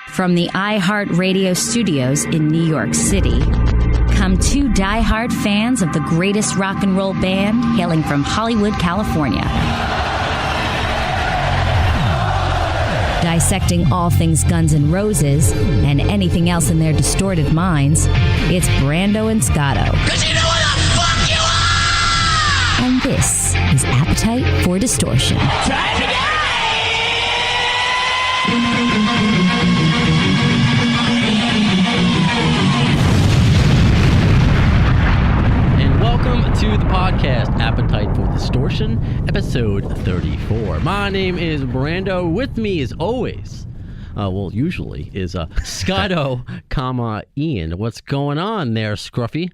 From the iHeartRadio studios in New York City, come two diehard fans of the greatest rock and roll band hailing from Hollywood, California. Dissecting all things Guns N' Roses and anything else in their distorted minds, it's Brando and Scotto. 'Cause you know what the fuck you are! And this is Appetite for Distortion. Try it again! Welcome to the podcast, Appetite for Distortion, episode 34. My name is Brando. With me, as always, usually, is Scotto, Ian. What's going on there, Scruffy?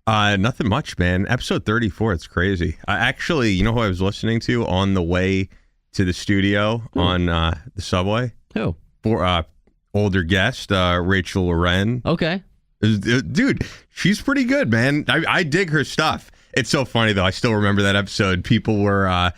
Nothing much, man. Episode 34, it's crazy. Actually, you know who I was listening to on the way to the studio on the subway? Who? For older guest, Rachel Loren. Okay. Dude, she's pretty good, man. I dig her stuff. It's so funny, though. I still remember that episode. People were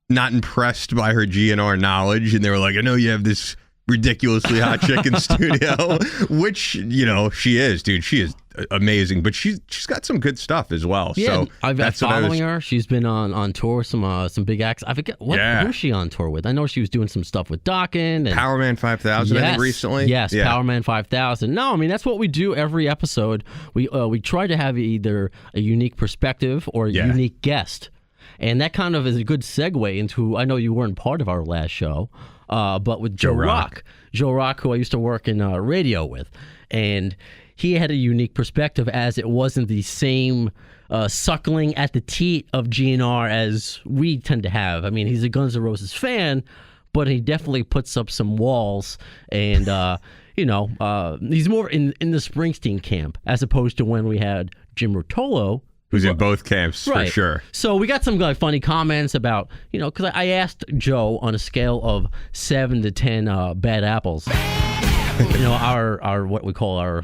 not impressed by her GNR knowledge, and they were like, I know you have this ridiculously hot chick in studio, which, you know, she is, dude. She is amazing, but she's got some good stuff as well. Yeah, so I've been following her. She's been on tour with some big acts. I forget who's she on tour with. I know she was doing some stuff with Dokken and Powerman 5000. I think recently. Yes, yeah. Powerman 5000. No, I mean that's what we do every episode. We try to have either a unique perspective or a unique guest, and that kind of is a good segue into. I know you weren't part of our last show, but with Joe Rock, who I used to work in radio with, and he had a unique perspective as it wasn't the same suckling at the teat of GNR as we tend to have. I mean, he's a Guns N' Roses fan, but he definitely puts up some walls and, he's more in the Springsteen camp as opposed to when we had Jim Rotolo. Who's in both camps, for sure. So we got some funny comments about, because I asked Joe on a scale of 7 to 10 bad apples. Our what we call our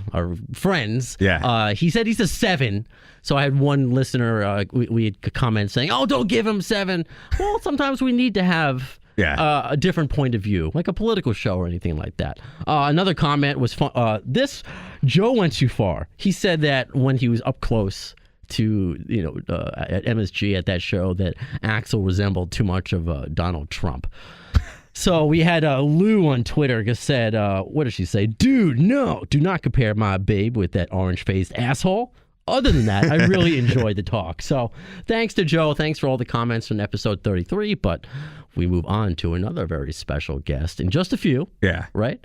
friends. Yeah. He said he's a 7. So I had one listener. We had comments saying, "Oh, don't give him 7." Well, sometimes we need to have a different point of view, like a political show or anything like that. Another comment was fun. This Joe went too far. He said that when he was up close to at MSG at that show, that Axl resembled too much of Donald Trump. So we had Lou on Twitter just said, what did she say? Dude, no, do not compare my babe with that orange-faced asshole. Other than that, I really enjoyed the talk. So thanks to Joe. Thanks for all the comments on episode 33. But we move on to another very special guest in just a few. Yeah. Right?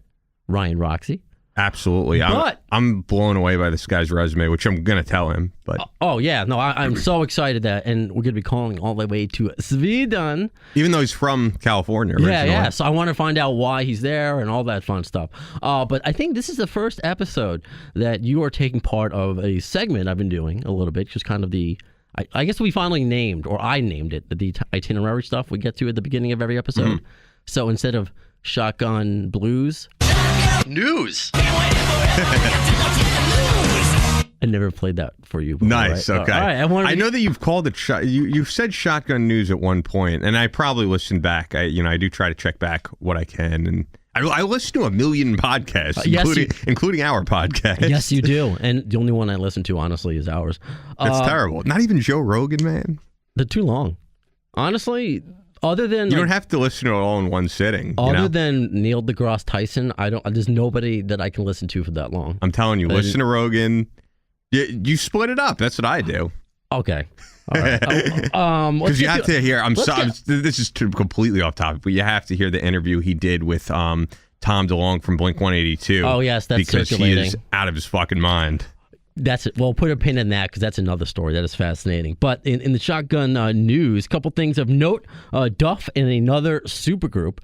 Ryan Roxie. Absolutely. I'm blown away by this guy's resume, which I'm going to tell him. But I'm so excited and we're going to be calling all the way to Sweden. Even though he's from California originally. Yeah. So I want to find out why he's there and all that fun stuff. But I think this is the first episode that you are taking part of a segment I've been doing a little bit, just kind of I guess we finally named, or I named it, the itinerary stuff we get to at the beginning of every episode. Mm-hmm. So instead of Shotgun Blues... News. I never played that for you before. Nice. Right? Okay. All right. I know that you've called it. You've said Shotgun News at one point, and I probably listened back. I do try to check back what I can, and I listen to a million podcasts, including our podcast. Yes, you do. And the only one I listen to, honestly, is ours. That's terrible. Not even Joe Rogan, man. They're too long. Honestly. Other than you don't have to listen to it all in one sitting. Other than Neil deGrasse Tyson, there's nobody that I can listen to for that long. I'm telling you, listen to Rogan. You split it up. That's what I do. Okay. All right. Because you have to hear. This is completely off topic, but you have to hear the interview he did with Tom DeLonge from Blink-182. Oh yes, that's because circulating. He is out of his fucking mind. That's it. Well, put a pin in that because that's another story that is fascinating. But in the Shotgun news, a couple things of note. Duff and another supergroup,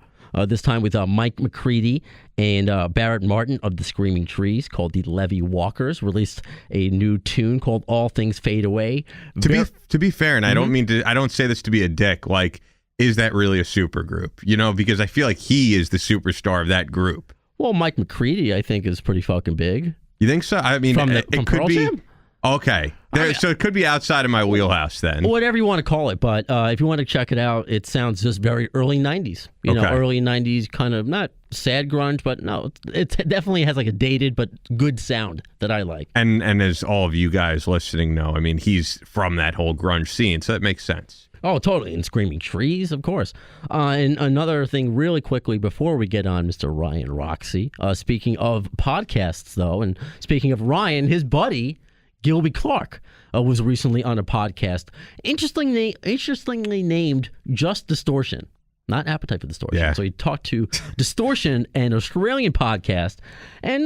this time with Mike McCready and Barrett Martin of the Screaming Trees, called the Levy Walkers, released a new tune called All Things Fade Away. To be fair, and I don't mean to, I don't say this to be a dick, like, is that really a supergroup? Because I feel like he is the superstar of that group. Well, Mike McCready, I think, is pretty fucking big. You think so? I mean, from it could Pearl be. Jam? Okay. So it could be outside of my wheelhouse then. Whatever you want to call it, but if you want to check it out, it sounds just very early 90s. You know, early 90s kind of, not sad grunge, but no, it definitely has like a dated but good sound that I like. And as all of you guys listening know, I mean, he's from that whole grunge scene, so that makes sense. Oh, totally. And Screaming Trees, of course. And another thing really quickly before we get on Mr. Ryan Roxie, speaking of podcasts, though, and speaking of Ryan, his buddy, Gilby Clarke, was recently on a podcast, interestingly named Just Distortion, not Appetite for Distortion. Yeah. So he talked to Distortion, an Australian podcast, and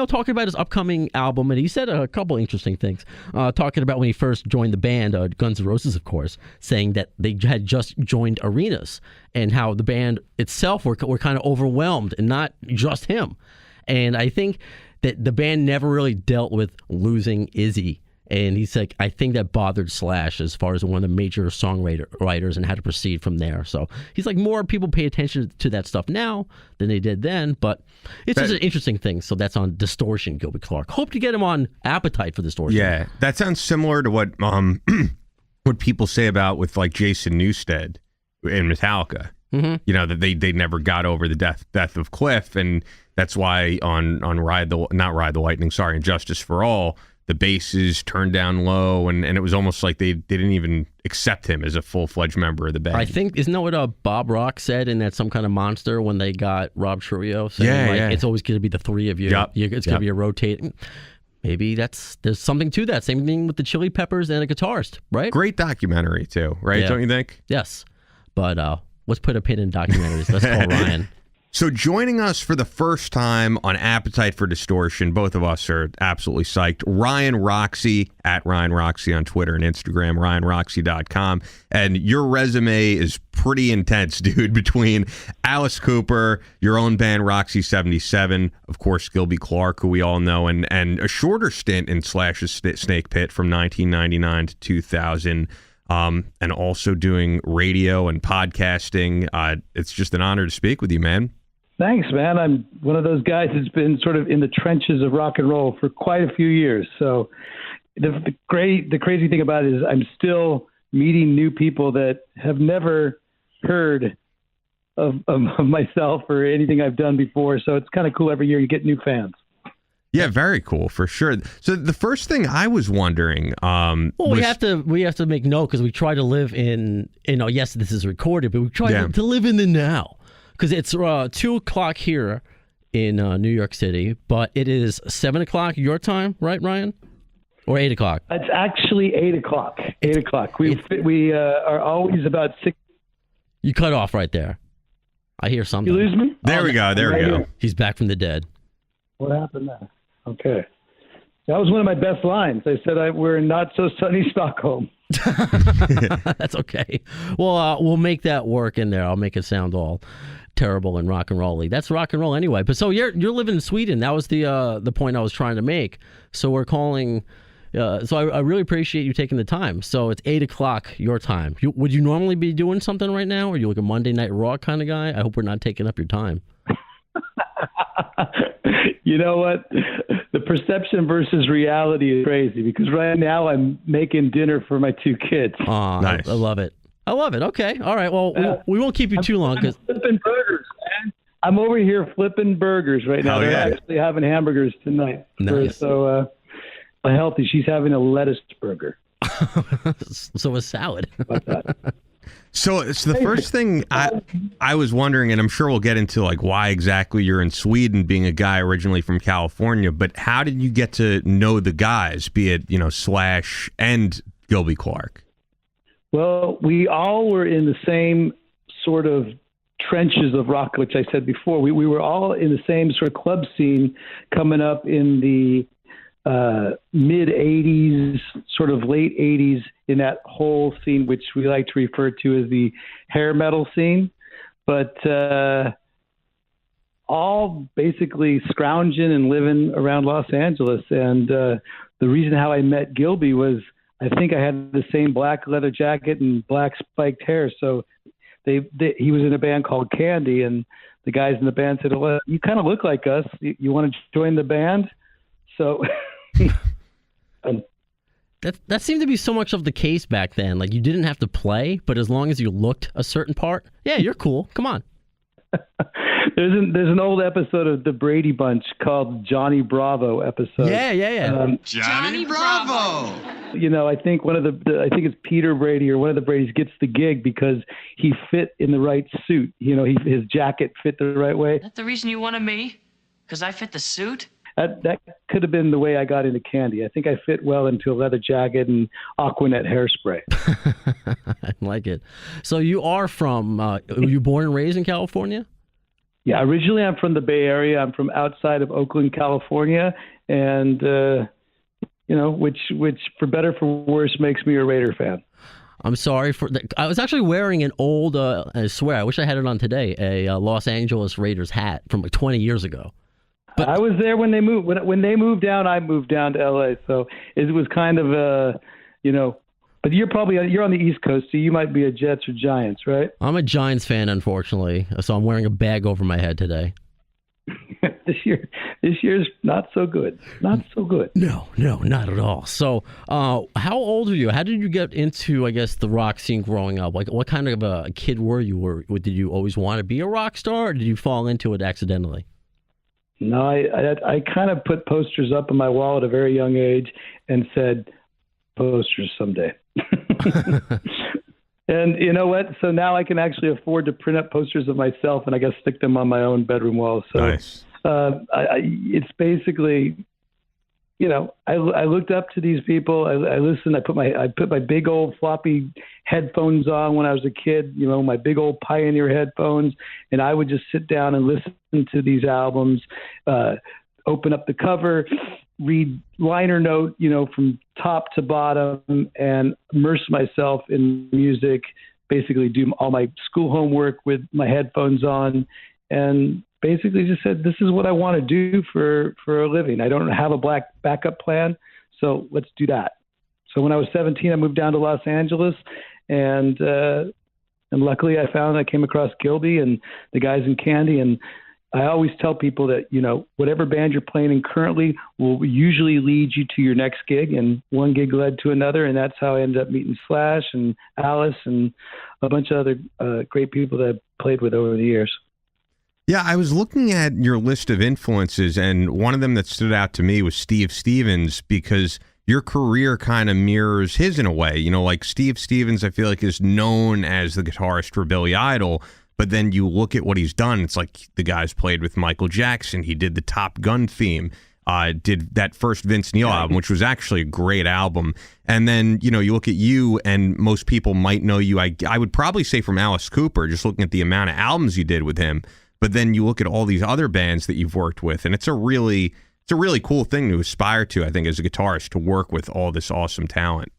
talking about his upcoming album. And he said a couple interesting things, talking about when he first joined the band, Guns N' Roses, of course, saying that they had just joined Arenas and how the band itself were kind of overwhelmed, and not just him. And I think that the band never really dealt with losing Izzy. And he's like, I think that bothered Slash as far as one of the major songwriters and how to proceed from there. So he's like, more people pay attention to that stuff now than they did then. But it's just an interesting thing. So that's on Distortion, Gilby Clarke. Hope to get him on Appetite for Distortion. Yeah, that sounds similar to what what people say about with like Jason Newsted in Metallica. Mm-hmm. You know, that they never got over the death of Cliff, and that's why on Ride the Lightning, and Justice for All, the basses turned down low, and it was almost like they didn't even accept him as a full-fledged member of the band. I think, isn't that what Bob Rock said in that Some Kind of Monster when they got Rob Trujillo? Saying, it's always going to be the three of you. Yep. It's going to be a rotating. Maybe there's something to that. Same thing with the Chili Peppers and a guitarist, right? Great documentary, too, right? Yeah. Don't you think? Yes. But let's put a pin in documentaries. Let's call Ryan. So joining us for the first time on Appetite for Distortion, both of us are absolutely psyched. Ryan Roxie, at Ryan Roxie on Twitter and Instagram, RyanRoxie.com. And your resume is pretty intense, dude, between Alice Cooper, your own band Roxy 77, of course, Gilby Clarke, who we all know, and a shorter stint in Slash's Snakepit from 1999 to 2000. And also doing radio and podcasting. It's just an honor to speak with you, man. Thanks, man. I'm one of those guys that's been sort of in the trenches of rock and roll for quite a few years. So the crazy thing about it is I'm still meeting new people that have never heard of myself or anything I've done before. So it's kind of cool. Every year you get new fans. Yeah, very cool for sure. So the first thing I was wondering, we have to make note because we try to live in, yes, this is recorded, but we try to live in the now because it's 2:00 here in New York City, but it is 7:00 your time, right, Ryan? Or 8:00? It's actually 8:00. 8:00. We are always about 6. You cut off right there. I hear something. You lose me? There we go. There we go. He's back from the dead. What happened there? Okay. That was one of my best lines. I said we're in not so sunny Stockholm. That's okay. Well, we'll make that work in there. I'll make it sound all terrible and rock and roll-y. That's rock and roll anyway. But so you're living in Sweden. That was the point I was trying to make. So we're calling. So I really appreciate you taking the time. So it's 8:00 your time. Would you normally be doing something right now? Or are you like a Monday Night Raw kind of guy? I hope we're not taking up your time. You know what? The perception versus reality is crazy because right now I'm making dinner for my 2 kids. Oh, nice. I love it. Okay. All right. Well, we won't keep you too long. I'm flipping burgers, man. I'm over here flipping burgers right now. They're actually having hamburgers tonight. Nice. So healthy. She's having a lettuce burger. So a salad. About that. So it's the first thing I was wondering, and I'm sure we'll get into like why exactly you're in Sweden, being a guy originally from California, but how did you get to know the guys, be it, Slash and Gilby Clarke? Well, we all were in the same sort of trenches of rock, which I said before. We were all in the same sort of club scene coming up in the mid 80s, sort of late 80s, in that whole scene, which we like to refer to as the hair metal scene, but all basically scrounging and living around Los Angeles. And the reason how I met Gilby was I think I had the same black leather jacket and black spiked hair. So he was in a band called Candy, and the guys in the band said, well, you kind of look like us. You want to join the band? So That seemed to be so much of the case back then. Like, you didn't have to play, but as long as you looked a certain part, yeah, you're cool. Come on. There's an old episode of the Brady Bunch called Johnny Bravo episode. Yeah. Johnny Bravo. I think I think it's Peter Brady or one of the Bradys gets the gig because he fit in the right suit. His jacket fit the right way. That's the reason you wanted me? Because I fit the suit? That could have been the way I got into Candy. I think I fit well into a leather jacket and Aquanet hairspray. I like it. So you are were you born and raised in California? Yeah, originally I'm from the Bay Area. I'm from outside of Oakland, California, and which for better for worse makes me a Raider fan. I'm sorry for that. I was actually wearing an old, I swear, I wish I had it on today, a Los Angeles Raiders hat from like 20 years ago. But I was there when they moved. When they moved down, I moved down to LA. So it was kind of But you're on the East Coast, so you might be a Jets or Giants, right? I'm a Giants fan, unfortunately, so I'm wearing a bag over my head today. This year's not so good. Not so good. No, not at all. So, how old are you? How did you get into, I guess, the rock scene growing up? Like, what kind of a kid were you? Did you always want to be a rock star, or did you fall into it accidentally? No, I kind of put posters up on my wall at a very young age and said, posters someday. And you know what? So now I can actually afford to print up posters of myself, and I guess stick them on my own bedroom wall. So nice. It's basically, I looked up to these people. I listened. I put my big old floppy headphones on when I was a kid. My big old Pioneer headphones, and I would just sit down and listen to these albums. Open up the cover, read liner note, from top to bottom, and immerse myself in music, basically do all my school homework with my headphones on, and basically just said, this is what I want to do for a living. I don't have a backup plan, so let's do that. So when I was 17, I moved down to Los Angeles, and luckily I came across Gilby and the guys in Candy, and I always tell people that, whatever band you're playing in currently will usually lead you to your next gig, and one gig led to another, and that's how I ended up meeting Slash and Alice and a bunch of other great people that I've played with over the years. Yeah, I was looking at your list of influences, and one of them that stood out to me was Steve Stevens, because your career kind of mirrors his in a way. Like Steve Stevens, I feel like, is known as the guitarist for Billy Idol. But then you look at what he's done, it's like the guy's played with Michael Jackson. He did the Top Gun theme, did that first Vince Neil album, which was actually a great album. And then, you look at you, and most people might know you, I would probably say, from Alice Cooper, just looking at the amount of albums you did with him. But then you look at all these other bands that you've worked with, and it's a really cool thing to aspire to, I think, as a guitarist, to work with all this awesome talent.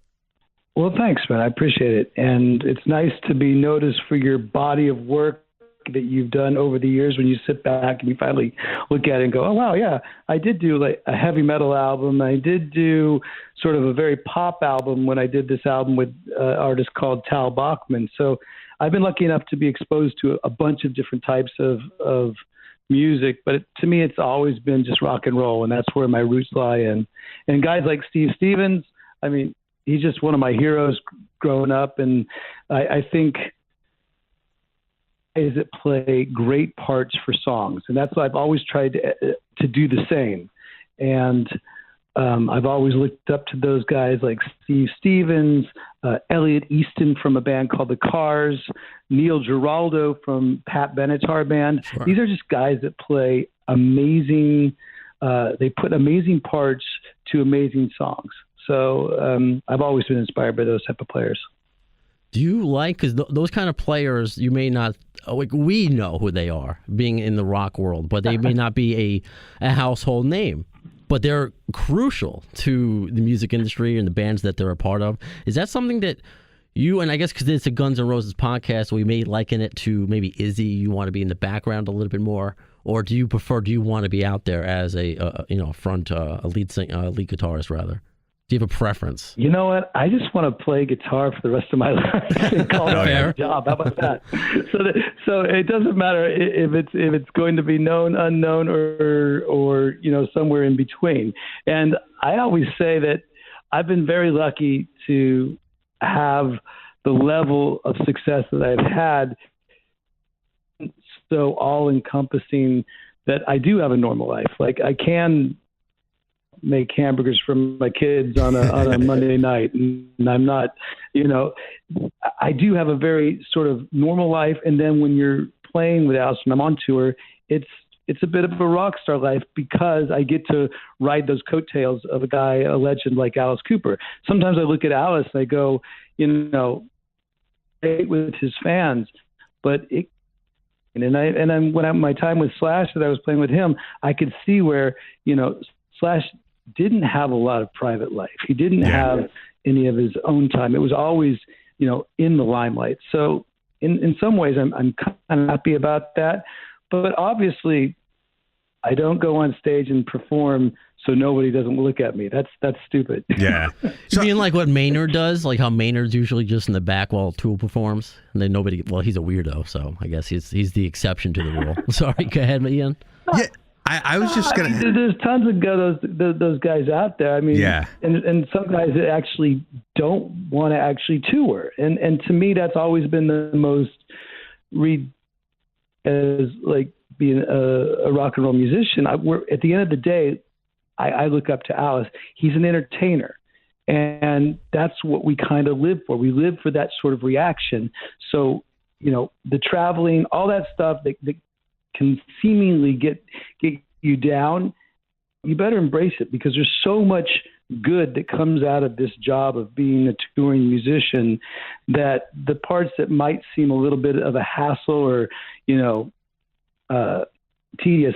Well, thanks, man. I appreciate it. And it's nice to be noticed for your body of work that you've done over the years when you sit back and you finally look at it and go, oh, wow, yeah, I did do like a heavy metal album. I did do sort of a very pop album when I did this album with an artist called Tal Bachman. So I've been lucky enough to be exposed to a bunch of different types of music, but to me, it's always been just rock and roll, and that's where my roots lie in. And guys like Steve Stevens, I mean, he's just one of my heroes growing up, and I think is it play great parts for songs, and that's what I've always tried to do the same. And I've always looked up to those guys like Steve Stevens, Elliot Easton from a band called The Cars, Neil Giraldo from Pat Benatar Band. Sure. These are just guys that play amazing. They put amazing parts to amazing songs. So I've always been inspired by those type of players. Do you like, because those kind of players, you may not, like, we know who they are, being in the rock world, but they may not be a household name, but they're crucial to the music industry and the bands that they're a part of. Is that something that you, and I guess because it's a Guns N' Roses podcast, we may liken it to maybe Izzy, you want to be in the background a little bit more, or do you want to be out there as a lead guitarist rather? Do you have a preference? You know what? I just want to play guitar for the rest of my life and call it my job. How about that? So it doesn't matter if it's going to be known, unknown, or somewhere in between. And I always say that I've been very lucky to have the level of success that I've had, so all-encompassing that I do have a normal life. Like, I can make hamburgers for my kids on a Monday night, and I'm not, I do have a very sort of normal life. And then when you're playing with Alice, when I'm on tour, it's a bit of a rock star life because I get to ride those coattails of a legend like Alice Cooper. Sometimes I look at Alice and I go, with his fans, but when my time with Slash that I was playing with him, I could see where, Slash didn't have a lot of private life. He didn't have any of his own time. It was always, in the limelight. So in some ways I'm kind of happy about that, but obviously I don't go on stage and perform so nobody doesn't look at me. That's stupid. Yeah. You mean like what Maynard does? Like how Maynard's usually just in the back while Tool performs, and then nobody. Well, he's a weirdo, so I guess he's the exception to the rule. Sorry, go ahead, Ian. Yeah, I was just gonna. There's tons of those guys out there. I mean, yeah. And some guys that actually don't want to actually tour, and to me that's always been the most as like being a rock and roll musician. At the end of the day, I look up to Alice. He's an entertainer, and that's what we kind of live for. We live for that sort of reaction. So, the traveling, all that stuff that can seemingly get you down, you better embrace it, because there's so much good that comes out of this job of being a touring musician, that the parts that might seem a little bit of a hassle or, tedious,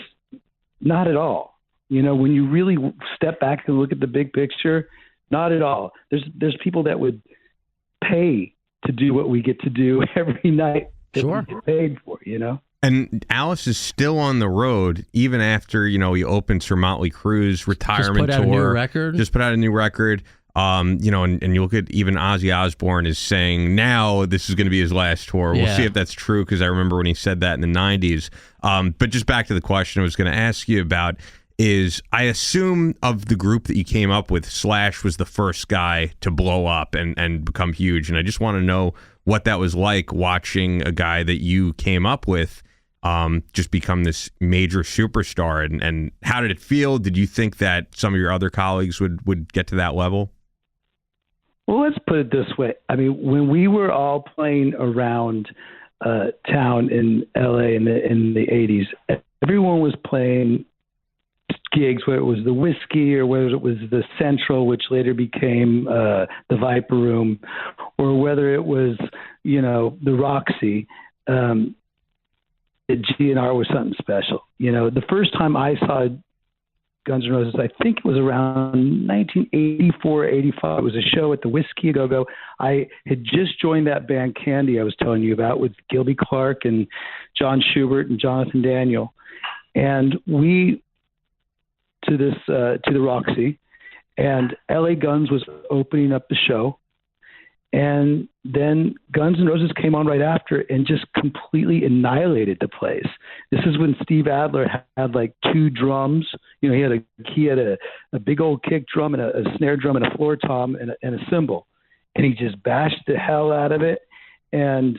not at all. When you really step back and look at the big picture, not at all. There's people that would pay to do what we get to do every night that we get paid for, And Alice is still on the road even after, he opens for Motley Crue's retirement tour. Just put out a new record. Just put out a new record. And you look at even Ozzy Osbourne is saying now this is going to be his last tour. We'll see if that's true, because I remember when he said that in the 90s. But just back to the question I was going to ask you about is, I assume of the group that you came up with, Slash was the first guy to blow up and become huge. And I just want to know what that was like, watching a guy that you came up with just become this major superstar. And how did it feel? Did you think that some of your other colleagues would get to that level? Well, let's put it this way. I mean, when we were all playing around town in LA in the 80s, everyone was playing gigs, whether it was the Whiskey or whether it was the Central, which later became the Viper Room, or whether it was, the Roxie. The GNR was something special. The first time I saw Guns N' Roses, I think it was around 1984, 85. It was a show at the Whiskey A Go-Go. I had just joined that band Candy I was telling you about, with Gilby Clarke and John Schubert and Jonathan Daniel. And we to the Roxy, and LA Guns was opening up the show. And then Guns N' Roses came on right after and just completely annihilated the place. This is when Steve Adler had like two drums. He had a big old kick drum and a snare drum and a floor tom and a cymbal. And he just bashed the hell out of it. And,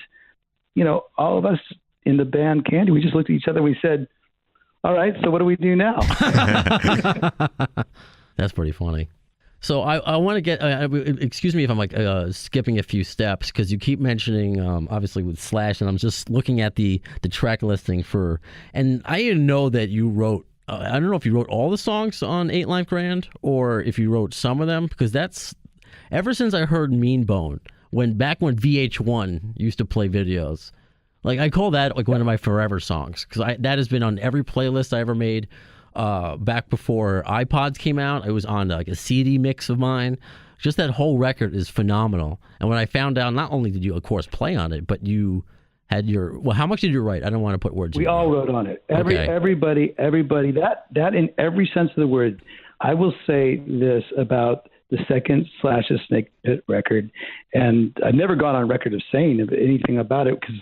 all of us in the band Candy, we just looked at each other and we said, all right, so what do we do now? That's pretty funny. So I want to get, excuse me if I'm like skipping a few steps, because you keep mentioning, obviously with Slash, and I'm just looking at the track listing and I didn't know that you wrote, I don't know if you wrote all the songs on 8 Live Grand or if you wrote some of them, because that's, ever since I heard Mean Bone, back when VH1 used to play videos, like I call that like one of my forever songs, because that has been on every playlist I ever made. Back before iPods came out, it was on like a CD mix of mine. Just that whole record is phenomenal. And when I found out, not only did you, of course, play on it, but you had how much did you write? I don't want to put words in. We all wrote on it. Everybody, that in every sense of the word. I will say this about the second Slash's Snakepit record, and I've never gone on record of saying anything about it, because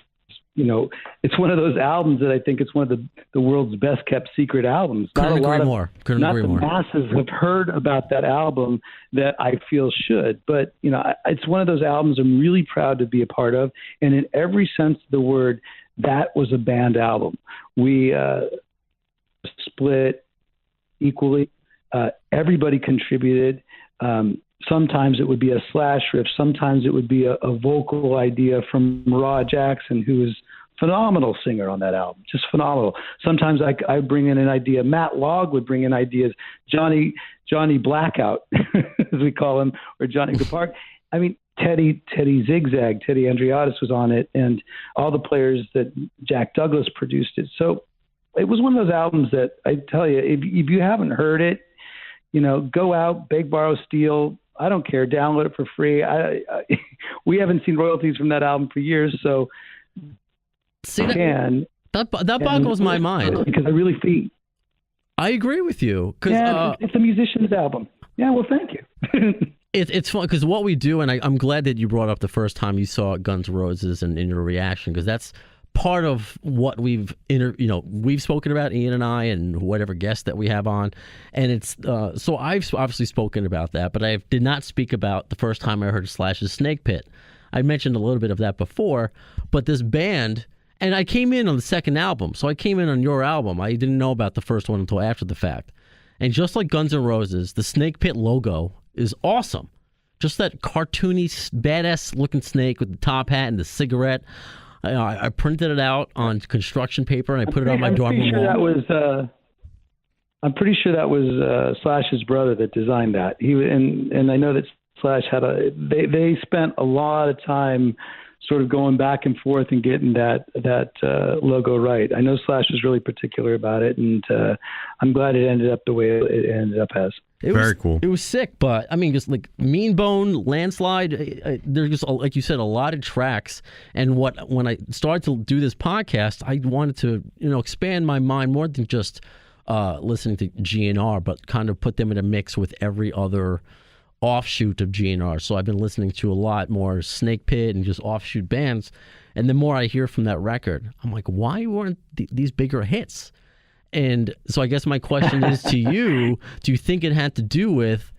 it's one of those albums that I think it's one of the world's best kept secret albums. Couldn't agree more. Not the masses have heard about that album that I feel should, but it's one of those albums I'm really proud to be a part of. And in every sense of the word, that was a band album. We split equally. Everybody contributed. Sometimes it would be a Slash riff. Sometimes it would be a vocal idea from Raw Jackson, who is a phenomenal singer on that album, just phenomenal. Sometimes I bring in an idea. Matt Logg would bring in ideas. Johnny Blackout, as we call him, or Johnny Clarke. I mean, Teddy Zigzag, Teddy Andriotis was on it, and all the players that Jack Douglas produced it. So it was one of those albums that I tell you, if you haven't heard it, go out, beg, borrow, steal. I don't care. Download it for free. We haven't seen royalties from that album for years, so that boggles my mind because I really feel. I agree with you it's a musician's album. Yeah, well, thank you. It's fun because what we do, and I'm glad that you brought up the first time you saw Guns N' Roses and in your reaction, because that's part of what we've spoken about, Ian and I, and whatever guest that we have on, and it's so I've obviously spoken about that, but I did not speak about the first time I heard Slash's Snakepit. I mentioned a little bit of that before, but this band, and I came in on the second album, so I came in on your album. I didn't know about the first one until after the fact, and just like Guns N' Roses, the Snakepit logo is awesome. Just that cartoony, badass looking snake with the top hat and the cigarette. I printed it out on construction paper and I put it on my dorm room wall. I'm pretty sure that was Slash's brother that designed that. And I know that Slash they spent a lot of time sort of going back and forth and getting that logo right. I know Slash was really particular about it, and I'm glad it ended up the way it ended up as. Very cool. It was sick, but I mean, just like Mean Bone, Landslide, there's just, like you said, a lot of tracks. And when I started to do this podcast, I wanted to, expand my mind more than just listening to GNR, but kind of put them in a mix with every other offshoot of GNR. So I've been listening to a lot more Snakepit and just offshoot bands. And the more I hear from that record, I'm like, why weren't these bigger hits? And so I guess my question is to you, do you think it had to do with,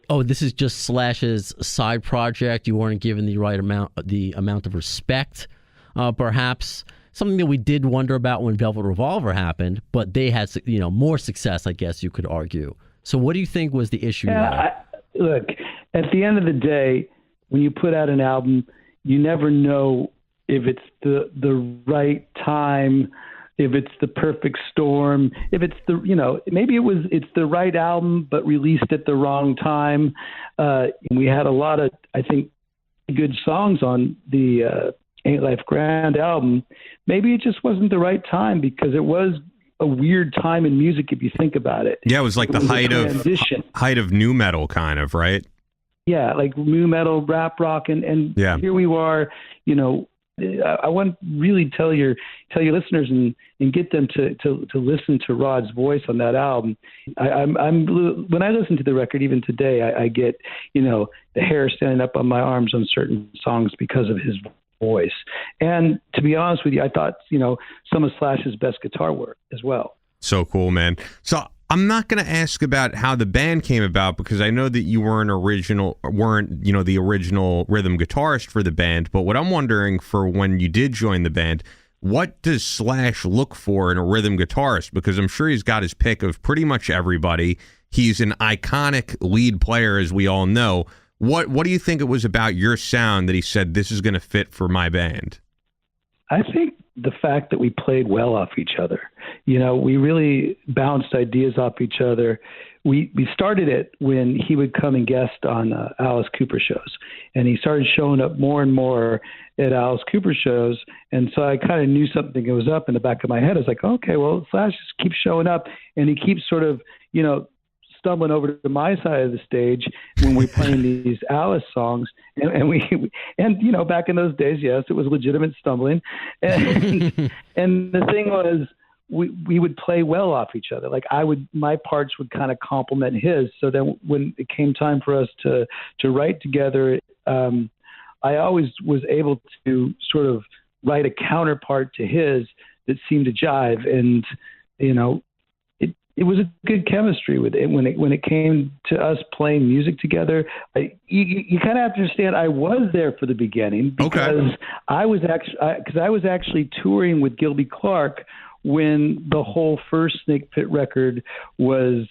this is just Slash's side project, you weren't given the amount of respect, perhaps? Something that we did wonder about when Velvet Revolver happened, but they had, more success, I guess you could argue. So what do you think was the issue there? Look, at the end of the day, when you put out an album, you never know if it's the right time, if it's the perfect storm, if it's maybe it's the right album but released at the wrong time. We had a lot of, I think, good songs on the Ain't Life Grand album. Maybe it just wasn't the right time because it was a weird time in music if you think about it. Yeah, it was like the height of nu metal, kind of, right? Yeah, like nu metal, rap rock, and here we are. I want to really tell your listeners and get them to listen to Rod's voice on that album. When I listen to the record, even today, I get the hair standing up on my arms on certain songs because of his voice. And to be honest with you, I thought some of Slash's best guitar work as well. So cool, man. So I'm not going to ask about how the band came about because I know that you weren't the original rhythm guitarist for the band. But what I'm wondering, for when you did join the band, what does Slash look for in a rhythm guitarist? Because I'm sure he's got his pick of pretty much everybody. He's an iconic lead player, as we all know. What do you think it was about your sound that he said, this is going to fit for my band? I think the fact that we played well off each other. We really bounced ideas off each other. We started it when he would come and guest on Alice Cooper shows, and he started showing up more and more at Alice Cooper shows. And so I kind of knew something was up in the back of my head. I was like, okay, well, Slash just keeps showing up, and he keeps sort of, stumbling over to my side of the stage when we're playing these Alice songs. And back in those days, yes, it was legitimate stumbling. And the thing was, we would play well off each other. Like my parts would kind of complement his. So then when it came time for us to write together, I always was able to sort of write a counterpart to his that seemed to jive. And, it was a good chemistry with it when it came to us playing music together. You kind of have to understand, I was there for the beginning because I was actually touring with Gilby Clarke when the whole first Snakepit record was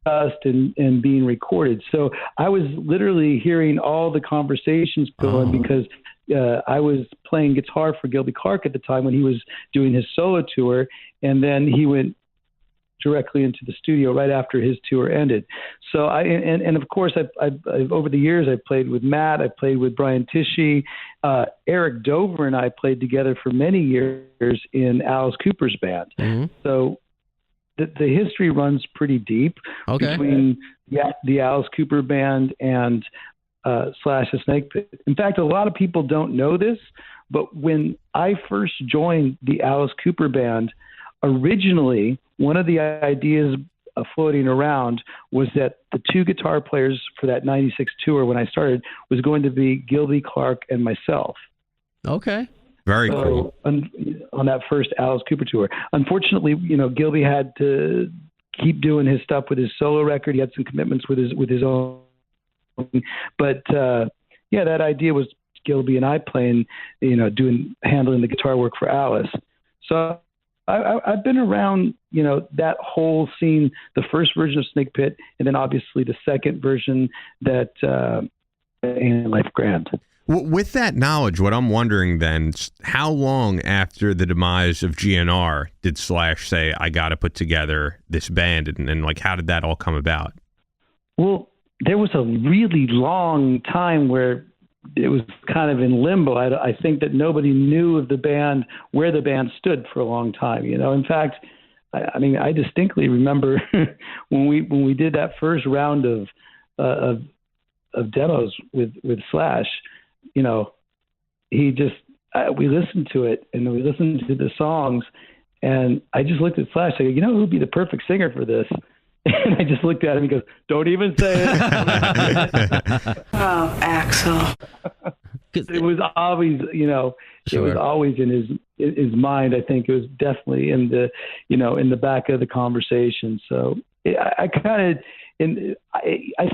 and being recorded. So I was literally hearing all the conversations going because I was playing guitar for Gilby Clarke at the time when he was doing his solo tour, and then he went directly into the studio right after his tour ended. So and of course I've over the years I've played with Matt, I played with Brian Tichy, Eric Dover and I played together for many years in Alice Cooper's band. Mm-hmm. So the history runs pretty deep between the Alice Cooper band and Slash the Snakepit. In fact, a lot of people don't know this, but when I first joined the Alice Cooper band, originally one of the ideas floating around was that the two guitar players for that 96 tour when I started was going to be Gilby Clarke and myself. Okay. Very cool. On that first Alice Cooper tour. Unfortunately, Gilby had to keep doing his stuff with his solo record. He had some commitments with his own. But that idea was Gilby and I playing, handling the guitar work for Alice. So I've been around, that whole scene, the first version of Snakepit, and then obviously the second version that in Life Grand. With that knowledge, what I'm wondering then, how long after the demise of GNR did Slash say, I got to put together this band, and like, how did that all come about? Well, there was a really long time where it was kind of in limbo. I think that nobody knew of the band, where the band stood for a long time. In fact, I distinctly remember when we did that first round of demos with Slash. He just we listened to it and we listened to the songs, and I just looked at Slash. I go, who'd be the perfect singer for this? And I just looked at him and he goes, don't even say it. Oh, Axl. It was always, It was always in his mind. I think it was definitely in the back of the conversation. So I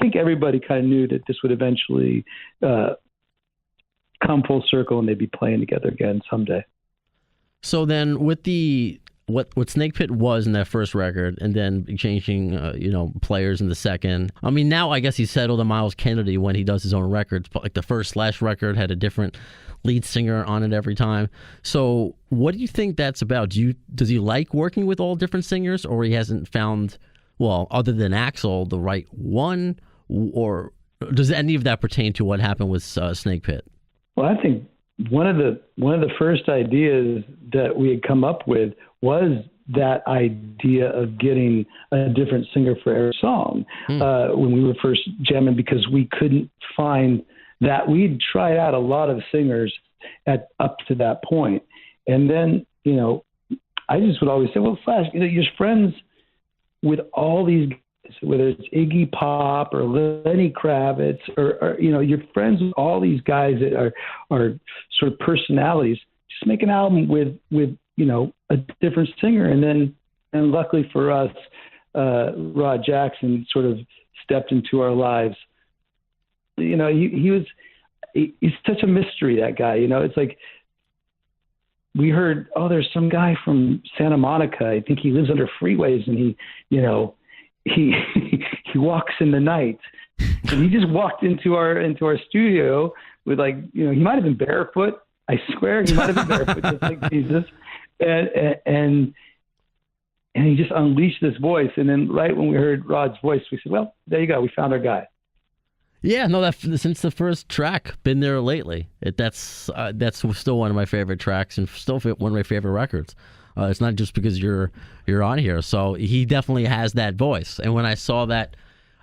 think everybody kind of knew that this would eventually come full circle and they'd be playing together again someday. So then with what Snakepit was in that first record, and then changing, players in the second. I mean, now I guess he's settled on Miles Kennedy when he does his own records. But like the first Slash record had a different lead singer on it every time. So what do you think that's about? Does he like working with all different singers, or he hasn't found, other than Axl, the right one? Or does any of that pertain to what happened with Snakepit? Well, I think one of the first ideas that we had come up with was that idea of getting a different singer for every song when we were first jamming, because we couldn't find that. We'd tried out a lot of singers up to that point. And then, I just would always say, well, Slash, you're friends with all these guys, whether it's Iggy Pop or Lenny Kravitz or you're friends with all these guys that are sort of personalities. Just make an album with a different singer. And luckily for us, Rod Jackson sort of stepped into our lives. He's such a mystery, that guy. It's like we heard, there's some guy from Santa Monica. I think he lives under freeways, and he walks in the night. And he just walked into our studio with he might have been barefoot. I swear he might have been barefoot, just like Jesus. And he just unleashed this voice. And then right when we heard Rod's voice, we said, well, there you go. We found our guy. Yeah, no, since the first track, Been There Lately. That's still one of my favorite tracks and still one of my favorite records. It's not just because you're on here. So he definitely has that voice. And when I saw that,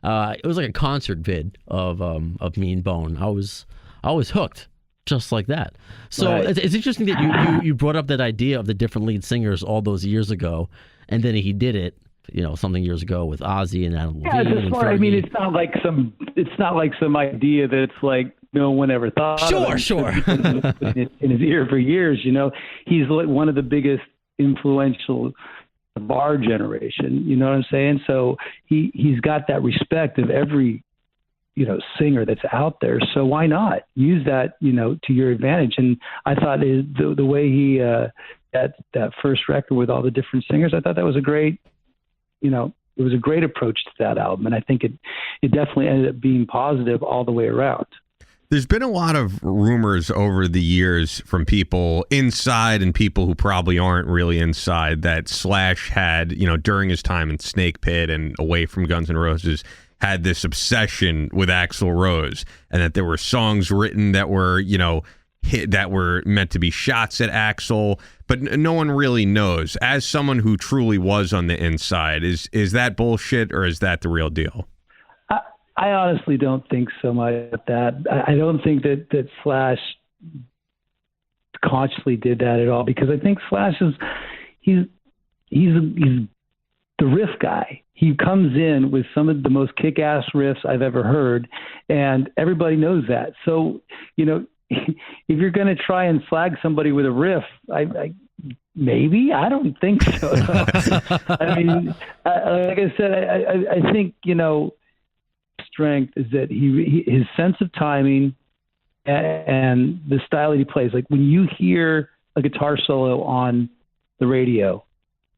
it was like a concert vid of Mean Bone. I was hooked. Just like that. So right. It's interesting that you brought up that idea of the different lead singers all those years ago, and then he did it, something years ago with Ozzy and Adam Levine. Yeah, it's not like some idea that it's like no one ever thought of him. Sure. in his ear for years, he's like one of the biggest influential of our generation, you know what I'm saying? So he's got that respect of every, singer that's out there. So why not use that, to your advantage? And I thought the way he, that first record with all the different singers, I thought that was a great, it was a great approach to that album. And I think it definitely ended up being positive all the way around. There's been a lot of rumors over the years from people inside and people who probably aren't really inside that Slash had, during his time in Snakepit and away from Guns N' Roses, had this obsession with Axl Rose, and that there were songs written that were, that were meant to be shots at Axl, but no one really knows. As someone who truly was on the inside, is that bullshit or is that the real deal? I honestly don't think so much about that. I don't think that Slash consciously did that at all, because I think Slash he's the riff guy. He comes in with some of the most kick-ass riffs I've ever heard, and everybody knows that. So, if you're going to try and flag somebody with a riff, maybe, I don't think so. I mean, like I said, I think, strength is that his sense of timing and the style that he plays. Like when you hear a guitar solo on the radio,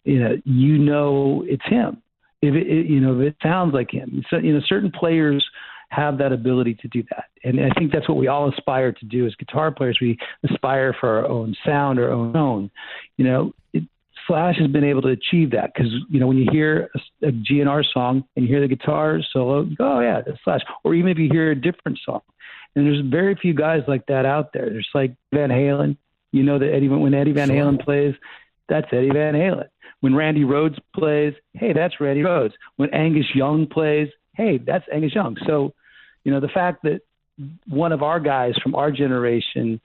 it's him. If it sounds like him. So, certain players have that ability to do that, and I think that's what we all aspire to do as guitar players. We aspire for our own sound, our own tone. Slash has been able to achieve that because, when you hear a GNR song and you hear the guitar solo, you go, oh, yeah, that's Slash. Or even if you hear a different song. And there's very few guys like that out there. There's like Van Halen. That when Eddie Van Halen plays, that's Eddie Van Halen. When Randy Rhoads plays, hey, that's Randy Rhoads. When Angus Young plays, hey, that's Angus Young. So, the fact that one of our guys from our generation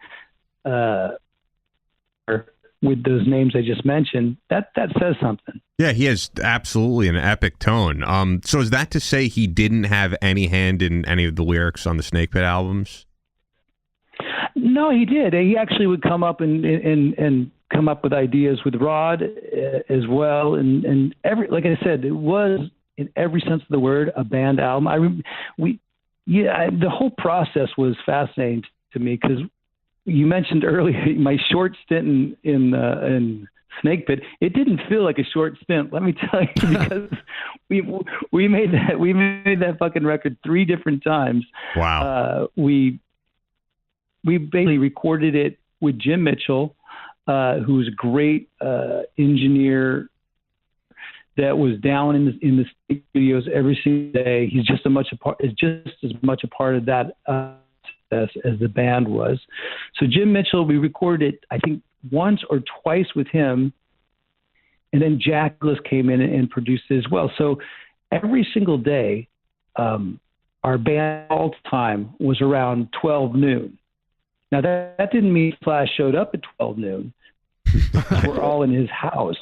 with those names I just mentioned, that says something. Yeah, he has absolutely an epic tone. So is that to say he didn't have any hand in any of the lyrics on the Snakepit albums? No, he did. He actually would come up and come up with ideas with Rod as well. And like I said, it was in every sense of the word a band album. The whole process was fascinating to me because you mentioned earlier my short stint in Snakepit. It didn't feel like a short stint, let me tell you, because we made that fucking record 3 different times. Wow. We basically recorded it with Jim Mitchell, who's a great engineer that was down in the studios every single day. He's just as much a part of that as the band was. So Jim Mitchell, we recorded I think once or twice with him, and then Jack Gillis came in and produced it as well. So every single day, our band all time was around 12 noon. Now that didn't mean Slash showed up at 12 noon. We're all in his house.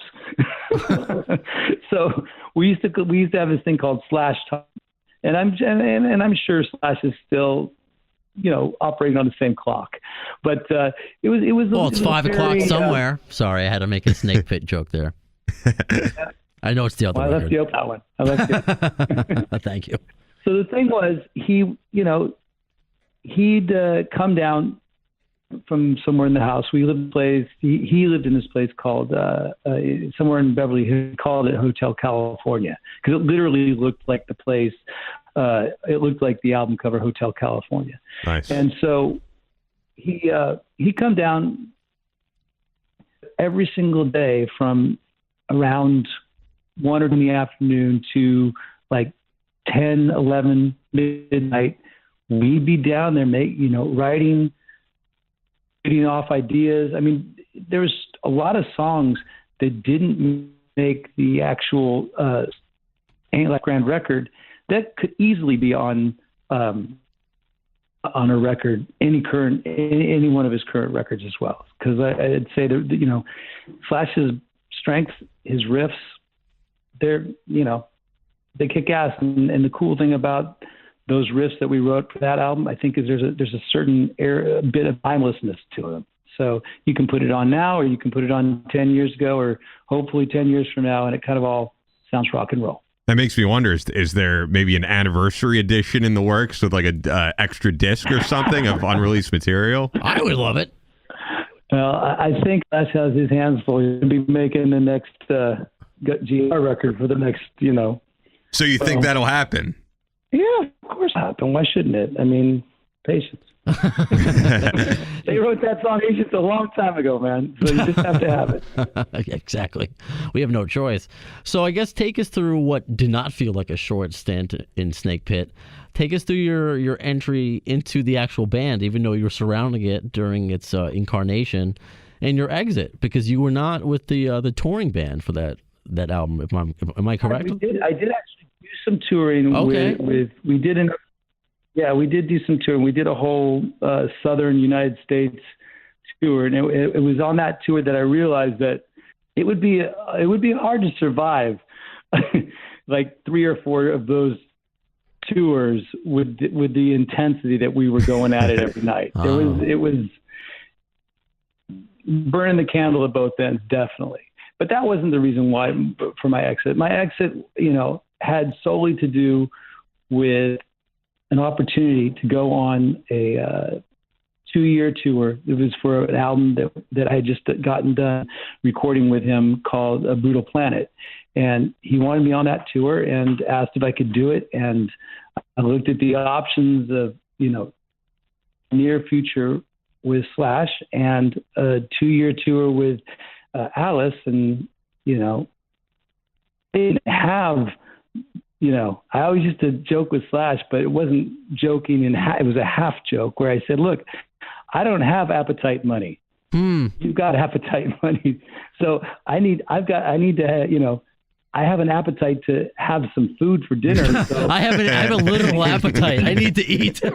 So we used to have this thing called Slash Time, and I'm sure Slash is still operating on the same clock, but it was. Well, it's 5 o'clock somewhere. Sorry, I had to make a Snakepit joke there. I know it's the other one. I left you that one. I left you. Thank you. So the thing was, he'd come down from somewhere in the house. We lived in a place. He lived in this place called somewhere in Beverly Hills. He called it Hotel California because it literally looked like the place. It looked like the album cover, Hotel California. Nice. And so he come down every single day from around 1 or 2 in the afternoon to like 10, 11 midnight. We'd be down there, writing, getting off ideas. I mean, there was a lot of songs that didn't make the actual Ain't Like Grand record that could easily be on a record, any one of his current records as well. Because I'd say that Slash's strength, his riffs, they kick ass. And the cool thing about those riffs that we wrote for that album, I think there's a certain a bit of timelessness to them. So you can put it on now, or you can put it on 10 years ago, or hopefully 10 years from now, and it kind of all sounds rock and roll. That makes me wonder, is there maybe an anniversary edition in the works with like a extra disc or something of unreleased material? I would love it. Well, I think Slash has his hands full. He's going to be making the next GR record for the next, So you think that'll happen? Yeah, of course it'll happen. Why shouldn't it? I mean, patience. They wrote that song Patience a long time ago, man. So you just have to have it. Exactly. We have no choice. So I guess take us through what did not feel like a short stint in Snakepit. Take us through your entry into the actual band, even though you were surrounding it during its incarnation, and your exit, because you were not with the touring band for that album. Am I correct? I did actually do some touring. Okay. We did do some touring. We did a whole southern United States tour, and it was on that tour that I realized that it would be hard to survive like 3 or 4 of those tours with the intensity that we were going at it every night. It was burning the candle at both ends, definitely. But that wasn't the reason why for my exit. My exit, had solely to do with an opportunity to go on a 2-year tour. It was for an album that I had just gotten done recording with him called A Brutal Planet. And he wanted me on that tour and asked if I could do it. And I looked at the options of, near future with Slash and a 2-year tour with Alice. And, they didn't have, I always used to joke with Slash, but it wasn't joking, it was a half joke where I said, look, I don't have appetite money. You've got appetite money. So I need to, I have an appetite to have some food for dinner. So. I have a literal appetite. I need to eat. So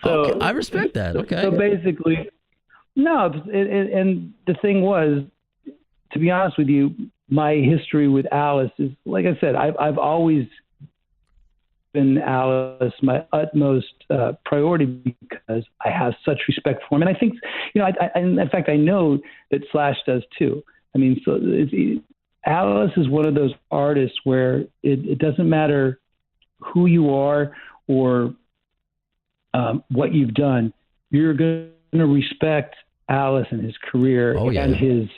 okay, I respect that. Okay. So basically, no, and the thing was, to be honest with you, my history with Alice is, like I said, I've always been Alice my utmost priority because I have such respect for him. And I think, in fact, I know that Slash does too. I mean, so Alice is one of those artists where it doesn't matter who you are or what you've done. You're going to respect Alice and his career and his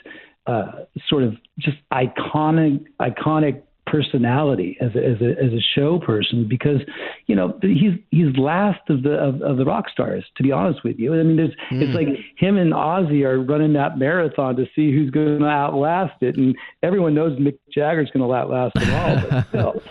sort of just iconic personality as a show person, because he's last of the rock stars, to be honest with you. I mean, it's like him and Ozzy are running that marathon to see who's going to outlast it, and everyone knows Mick Jagger's going to outlast them all, but still.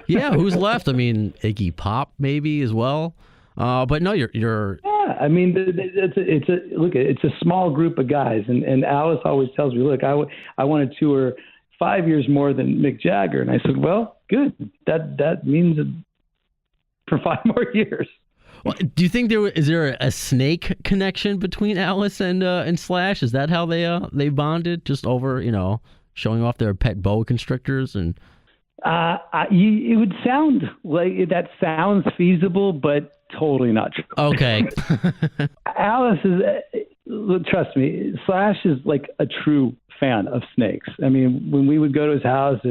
Yeah, who's left? I mean, Iggy Pop maybe as well. But no, you're. Yeah, I mean, it's a small group of guys, and Alice always tells me, look, I want to tour 5 years more than Mick Jagger, and I said, well, good. That means for 5 more years. Well, do you think is there a snake connection between Alice and Slash? Is that how they bonded, just over showing off their pet boa constrictors and? It would sound like that sounds feasible, but totally not true. Okay. Alice is, trust me, Slash is like a true fan of snakes. I mean, when we would go to his house,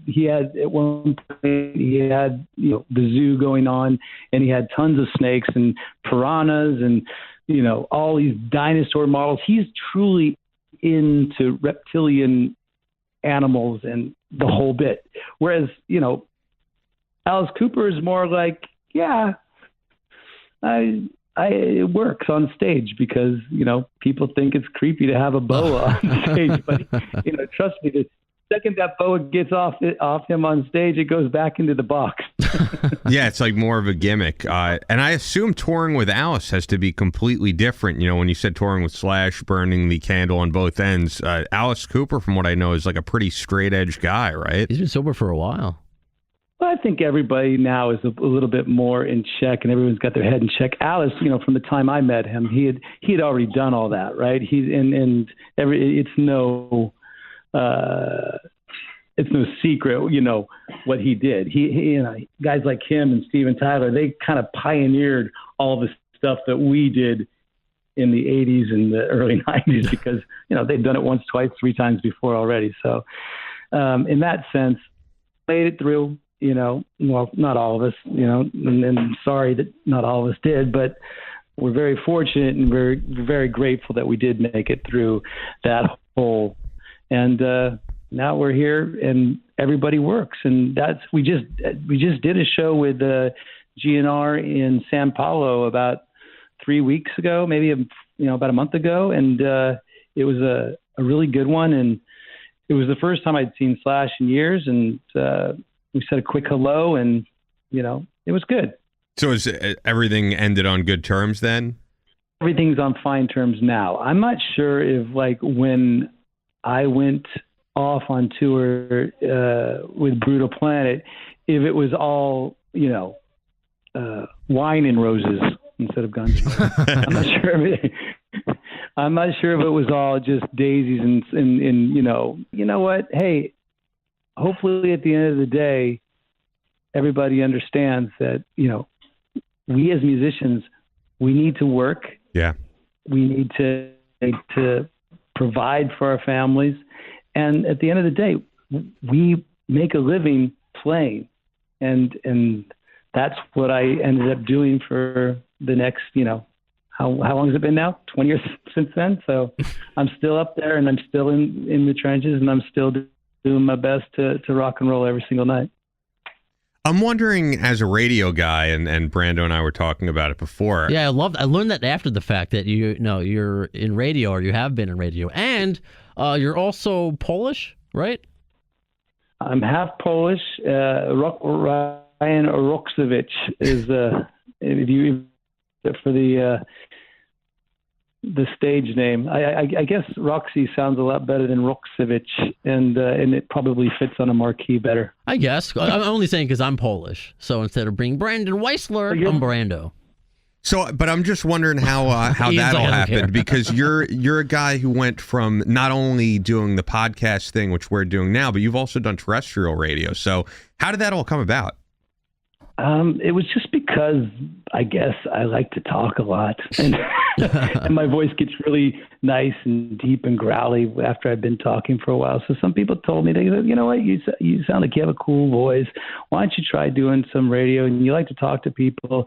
he had at one point the zoo going on, and he had tons of snakes and piranhas and all these dinosaur models. He's truly into reptilian animals and the whole bit. Whereas, Alice Cooper is more like, it works on stage because, people think it's creepy to have a boa on stage. But, trust me, the second that boa gets off him on stage, it goes back into the box. Yeah, it's like more of a gimmick. And I assume touring with Alice has to be completely different. When you said touring with Slash, burning the candle on both ends, Alice Cooper, from what I know, is like a pretty straight edge guy, right? He's been sober for a while. Well, I think everybody now is a little bit more in check, and everyone's got their head in check. Alice, from the time I met him, he had already done all that, right? It's no. it's no secret, what he did. He guys like him and Steven Tyler, they kind of pioneered all the stuff that we did in the 80s and the early 90s because, they'd done it once, twice, 3 times before already. So in that sense, played it through, well, not all of us, and sorry that not all of us did, but we're very fortunate and very, very grateful that we did make it through that hole. And now we're here and everybody works. And we just did a show with GNR in Sao Paulo about 3 weeks ago, maybe about a month ago, and it was a really good one. And it was the first time I'd seen Slash in years, and we said a quick hello, and it was good. So is everything ended on good terms then? Everything's on fine terms now. I'm not sure if when I went off on tour with Brutal Planet, if it was all wine and roses instead of guns. I'm not sure. I'm not sure if it was all just daisies and you know what? Hey, hopefully at the end of the day, everybody understands that we as musicians, we need to work. Yeah, we need to provide for our families, and at the end of the day, we make a living playing, and that's what I ended up doing for the next, how long has it been now? 20 years since then. So I'm still up there and I'm still in the trenches and I'm still doing my best to rock and roll every single night. I'm wondering, as a radio guy, and Brando and I were talking about it before. Yeah, I learned that after the fact that you're in radio, or you have been in radio, and you're also Polish, right? I'm half Polish. Ryan Roxie is for the stage name. I guess Roxie sounds a lot better than Roxie, and it probably fits on a marquee better. I guess. I'm only saying because I'm Polish, so instead of being Brandon Weissler, I'm Brando. So, but I'm just wondering how that all happened, because you're a guy who went from not only doing the podcast thing, which we're doing now, but you've also done terrestrial radio. So how did that all come about? It was just because I guess I like to talk a lot, and, and my voice gets really nice and deep and growly after I've been talking for a while. So some people told me, they said, you know what, you sound like you have a cool voice. Why don't you try doing some radio? And you like to talk to people,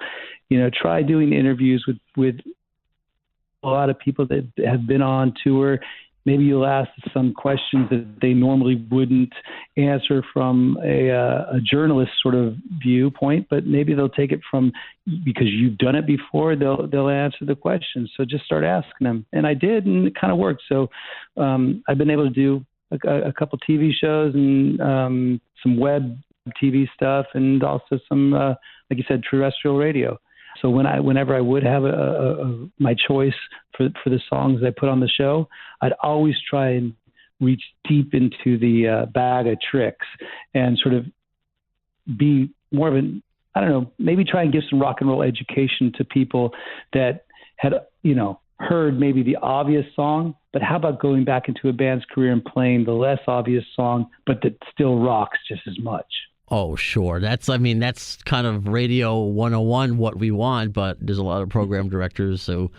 try doing interviews with a lot of people that have been on tour. Maybe you'll ask some questions that they normally wouldn't answer from a journalist sort of viewpoint, but maybe they'll take it from, because you've done it before, they'll answer the questions. So just start asking them. And I did, and it kind of worked. So I've been able to do a couple TV shows and some web TV stuff, and also some, like you said, terrestrial radio. So whenever I would have my choice for the songs I put on the show, I'd always try and reach deep into the bag of tricks and sort of be more of an, I don't know, maybe try and give some rock and roll education to people that had, heard maybe the obvious song, but how about going back into a band's career and playing the less obvious song, but that still rocks just as much? Oh, sure. That's kind of radio 101, what we want, but there's a lot of program directors who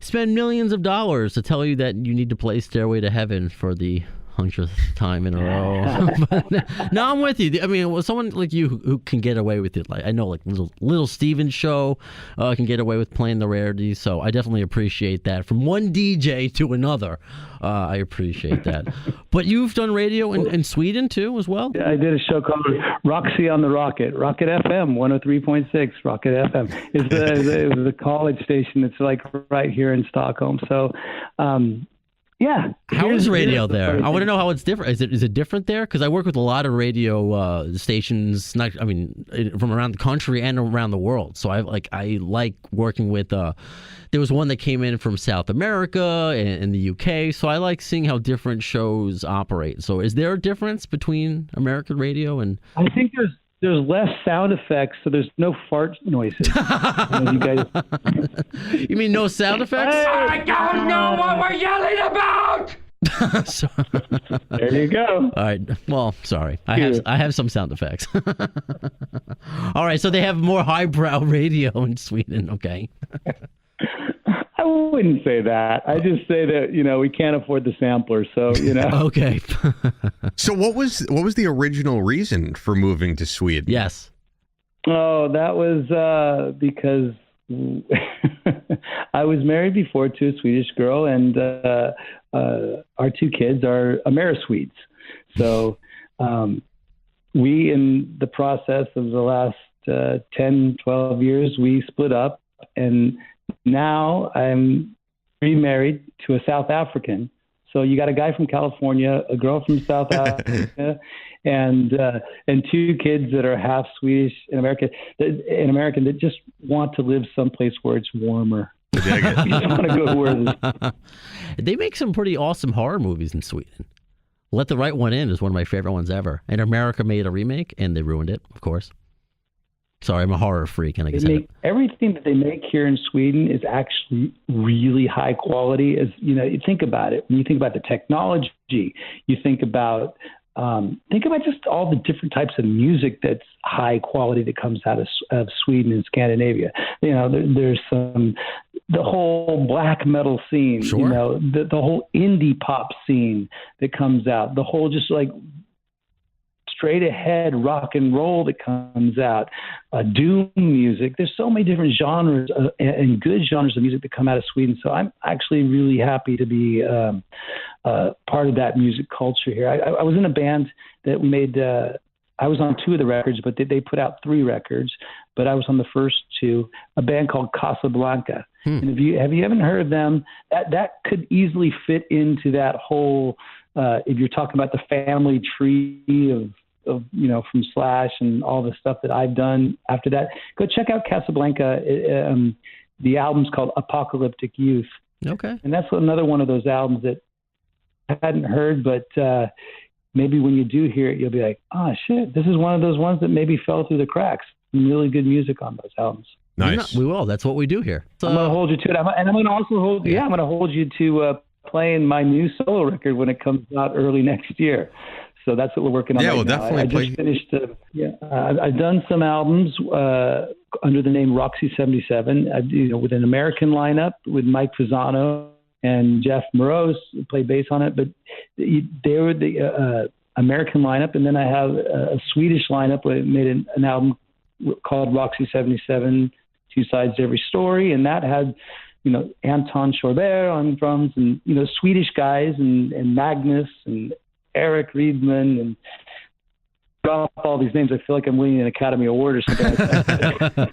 spend millions of dollars to tell you that you need to play Stairway to Heaven for the 100th time in a row. But, no, I'm with you. I mean, someone like you who can get away with it, like I know, like Little Steven's show can get away with playing the rarities. So I definitely appreciate that. From one DJ to another, I appreciate that. But you've done radio in Sweden too, as well. Yeah, I did a show called Roxie on the Rocket FM 103.6. Rocket FM is the college station that's like right here in Stockholm. So. Yeah. How is radio there? I want to know how it's different. Is it different there? Because I work with a lot of radio stations, from around the country and around the world. So I like working with. There was one that came in from South America and the UK. So I like seeing how different shows operate. So is there a difference between American radio and? I think there's less sound effects, so there's no fart noises. You guys. You mean no sound effects? I don't know what we're yelling about! So, there you go. all right. Well, sorry. I have some sound effects. All right. So they have more highbrow radio in Sweden. Okay. I wouldn't say that. I just say that, we can't afford the sampler. So, Okay. So what was the original reason for moving to Sweden? Yes. Oh, that was because I was married before to a Swedish girl, and our two kids are Ameriswedes. So we, in the process of the last 10, 12 years, we split up, and now I'm remarried to a South African. So you got a guy from California, a girl from South Africa, and two kids that are half Swedish and American that just want to live someplace where it's warmer. You just want to go where they make some pretty awesome horror movies in Sweden. Let the Right One In is one of my favorite ones ever. And America made a remake, and they ruined it, of course. Sorry, I'm a horror freak, and everything that they make here in Sweden is actually really high quality. As you think about it, when you think about the technology, you think about just all the different types of music that's high quality that comes out of Sweden and Scandinavia. There's the whole black metal scene. Sure. The whole indie pop scene that comes out. The whole just like straight ahead rock and roll that comes out, doom music. There's so many different genres and good genres of music that come out of Sweden. So I'm actually really happy to be part of that music culture here. I was in a band that we made. I was on 2 of the records, but they put out 3 records. But I was on the first 2. A band called Casablanca. And if you haven't heard of them, that could easily fit into that whole. If you're talking about the family tree of from Slash and all the stuff that I've done after that, go check out Casablanca. The album's called Apocalyptic Youth. Okay. And that's another one of those albums that I hadn't heard, but maybe when you do hear it, you'll be like, oh shit, this is one of those ones that maybe fell through the cracks. Some really good music on those albums. Nice. We will. That's what we do here. So, I'm going to hold you to it. And I'm going to also hold you to playing my new solo record when it comes out early next year. So that's what we're working on. Yeah, right we'll now. definitely play. I just finished. I've done some albums under the name Roxie 77. With an American lineup with Mike Pisano and Jeff Morose who played bass on it. But they were the American lineup, and then I have a Swedish lineup. I made an album called Roxie 77, 2 Sides to Every Story, and that had Anton Schorbert on drums, and Swedish guys, and Magnus and Eric Riedman, and drop all these names. I feel like I'm winning an Academy Award or something like that.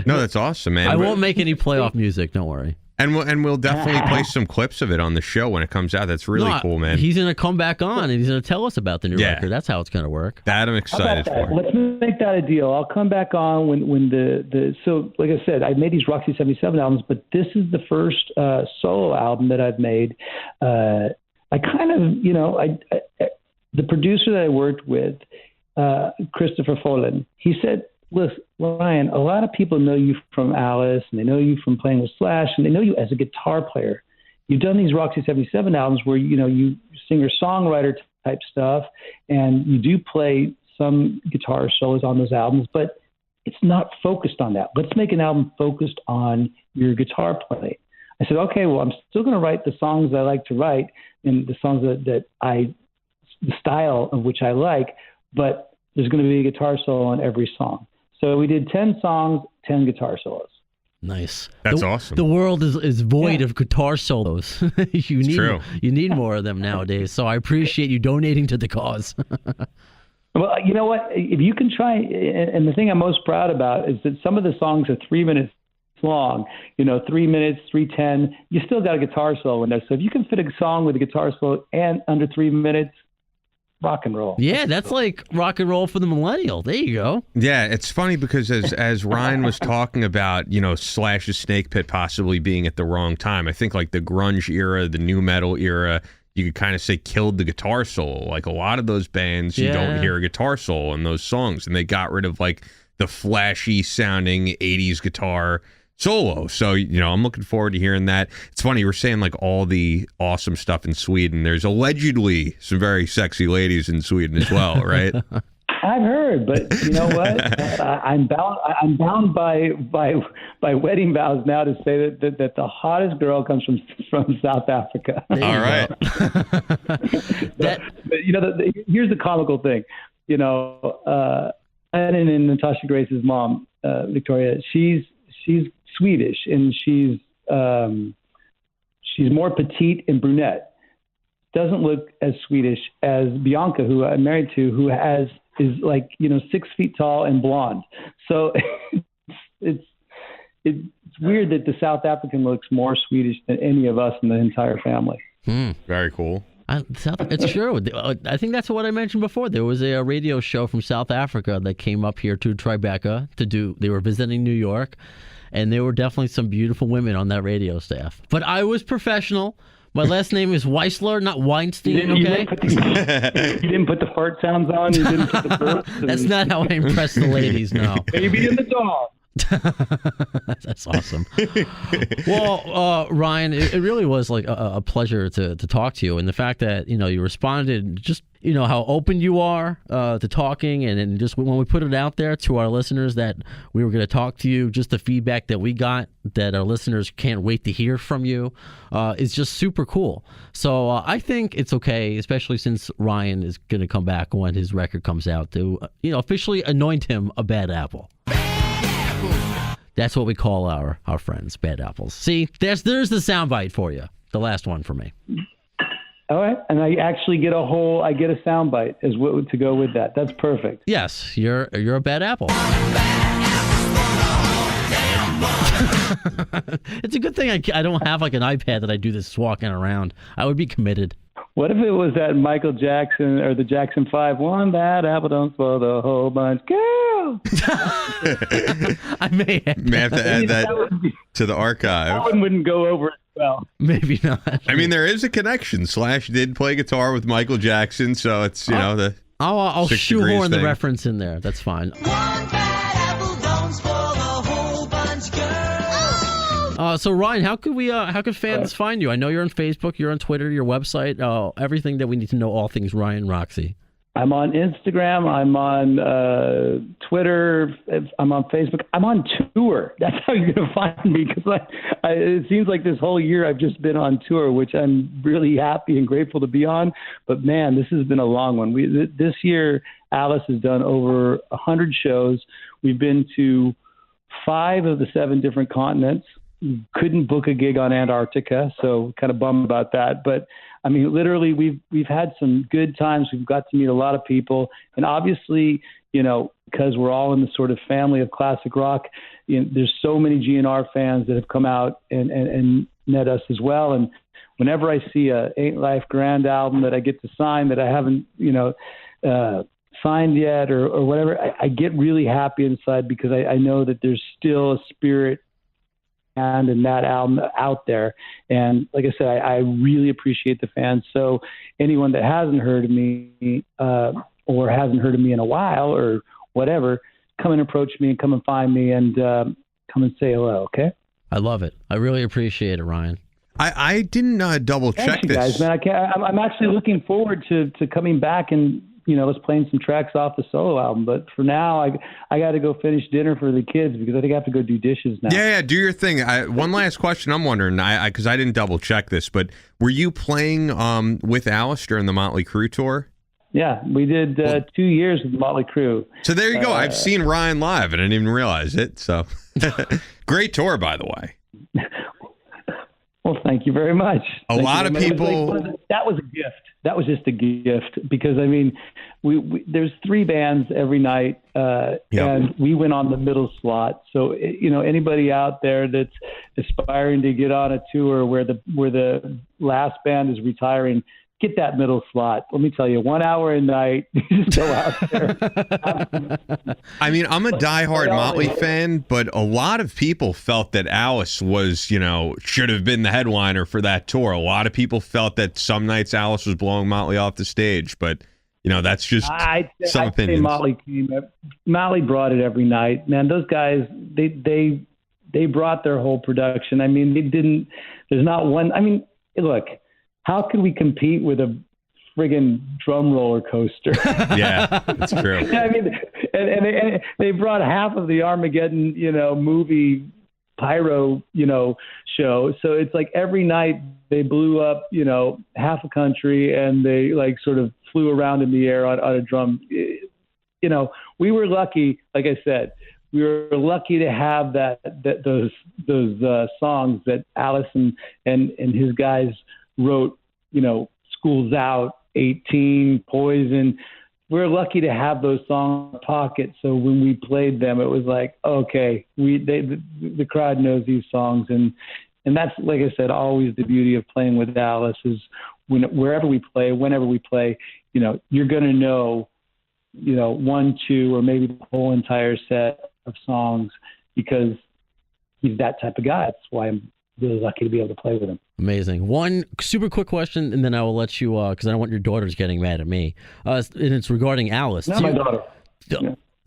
No, that's awesome, man. I won't make any playoff music. Don't worry. And we'll definitely play some clips of it on the show when it comes out. That's really cool, man. He's going to come back on, and he's going to tell us about the new record. That's how it's going to work. That I'm excited for. Let's make that a deal. I'll come back on when so like I said, I made these Roxie 77 albums, but this is the first solo album that I've made. I kind of, the producer that I worked with, Christopher Follen, he said, listen, Ryan, a lot of people know you from Alice, and they know you from playing with Slash, and they know you as a guitar player. You've done these Roxie 77 albums where, you singer-songwriter type stuff, and you do play some guitar solos on those albums, but it's not focused on that. Let's make an album focused on your guitar playing. I said, okay, well, I'm still going to write the songs I like to write and the songs the style of which I like, but there's going to be a guitar solo on every song. So we did 10 songs, 10 guitar solos. Nice. That's awesome. The world is void of guitar solos. You need more of them nowadays. So I appreciate you donating to the cause. Well, you know what? If you can try, and the thing I'm most proud about is that some of the songs are 3 minutes long, 3 minutes, 3:10, you still got a guitar solo in there. So if you can fit a song with a guitar solo and under 3 minutes, rock and roll. Yeah, that's like rock and roll for the millennial. There you go. Yeah, it's funny because as Ryan was talking about, Slash's Snakepit possibly being at the wrong time, I think like the grunge era, the new metal era, you could kind of say killed the guitar solo. Like a lot of those bands, you don't hear a guitar solo in those songs, and they got rid of like the flashy sounding 80s guitar. solo. So, I'm looking forward to hearing that. It's funny, you were saying like all the awesome stuff in Sweden. There's allegedly some very sexy ladies in Sweden as well, right? I've heard, but you know what? I'm bound by wedding vows now to say that the hottest girl comes from South Africa. All right. Here's the comical thing. And Natasha Grace's mom, Victoria, she's Swedish, and she's more petite and brunette. Doesn't look as Swedish as Bianca, who I'm married to, who is like 6 feet tall and blonde. So it's weird that the South African looks more Swedish than any of us in the entire family. Very cool. It's true. I think that's what I mentioned before. There was a radio show from South Africa that came up here to Tribeca they were visiting New York, and there were definitely some beautiful women on that radio staff. But I was professional. My last name is Weissler, not Weinstein, okay? You didn't put the fart sounds on? You didn't put the burps? That's not how I impress the ladies, no. Baby and the dog. That's awesome. Well, Ryan, it really was like a pleasure to talk to you, and the fact that you responded, just how open you are to talking, and just when we put it out there to our listeners that we were going to talk to you, just the feedback that we got that our listeners can't wait to hear from you is just super cool. So I think it's okay, especially since Ryan is going to come back when his record comes out, to officially anoint him a bad apple. That's what we call our friends, bad apples. See, there's the soundbite for you. The last one for me. All right, and I actually get a soundbite to go with that. That's perfect. Yes, you're a bad apple. It's a good thing I don't have like an iPad that I do this walking around. I would be committed. What if it was that Michael Jackson or the Jackson 5, one bad apple don't spoil the whole bunch, girl? I may have to add that to the archive. That one wouldn't go over as well. Maybe not. I mean, there is a connection. Slash did play guitar with Michael Jackson, so it's the I'll 6 shoehorn the thing. reference in there. That's fine. One bad apple don't spoil the whole bunch, girl. So Ryan, how could fans find you? I know you're on Facebook, you're on Twitter, your website, everything that we need to know, all things Ryan Roxie. I'm on Instagram. I'm on Twitter. I'm on Facebook. I'm on tour. That's how you're going to find me, because it seems like this whole year I've just been on tour, which I'm really happy and grateful to be on. But, man, this has been a long one. This year, Alice has done over 100 shows. We've been to 5 of the 7 different continents. Couldn't book a gig on Antarctica, so kind of bummed about that. But I mean, literally, we've had some good times. We've got to meet a lot of people, and obviously, because we're all in the sort of family of classic rock, there's so many GNR fans that have come out and met us as well. And whenever I see a Ain't Life Grand album that I get to sign that I haven't, signed yet or whatever, I get really happy inside, because I know that there's still a spirit and that album out there. And like I said, I really appreciate the fans. So anyone that hasn't heard of me or hasn't heard of me in a while or whatever, come and approach me and come and find me and come and say hello. Okay. I love it. I really appreciate it, Ryan. I didn't double check this. Guys, man, I'm actually looking forward to coming back and, let's playing some tracks off the solo album. But for now, I got to go finish dinner for the kids, because I think I have to go do dishes now. Yeah, do your thing. One last question I'm wondering, because I didn't double check this, but were you playing with Alice during the Motley Crue tour? Yeah, we did 2 years with Motley Crue. So there you go. I've seen Ryan live, and I didn't even realize it. So great tour, by the way. Well, thank you very much. A lot of people. That was a gift. That was just a gift, because I mean, we there's 3 bands every night, and we went on the middle slot. So anybody out there that's aspiring to get on a tour where the last band is retiring, get that middle slot. Let me tell you, 1 hour a night, just go out there. I mean, I'm a diehard Motley fan, but a lot of people felt that Alice was, should have been the headliner for that tour. A lot of people felt that some nights Alice was blowing Motley off the stage, but that's just some opinions. Motley brought it every night. Man, those guys, they they brought their whole production. I mean, there's not one. I mean, look, how could we compete with a friggin' drum roller coaster? Yeah, that's true. I mean, and they brought half of the Armageddon, movie pyro, show. So it's like every night they blew up, half a country, and they like sort of flew around in the air on a drum. We were lucky, like I said, we were lucky to have those songs that Allison and his guys wrote, School's Out, 18, Poison. We're lucky to have those songs in our pocket. So when we played them, it was like, okay, the crowd knows these songs. And that's, like I said, always the beauty of playing with Alice is wherever we play, whenever we play, you're going to know, one, two, or maybe the whole entire set of songs because he's that type of guy. That's why I'm really lucky to be able to play with him. Amazing. One super quick question, and then I will let you, because I don't want your daughters getting mad at me. And it's regarding Alice. Not my daughter.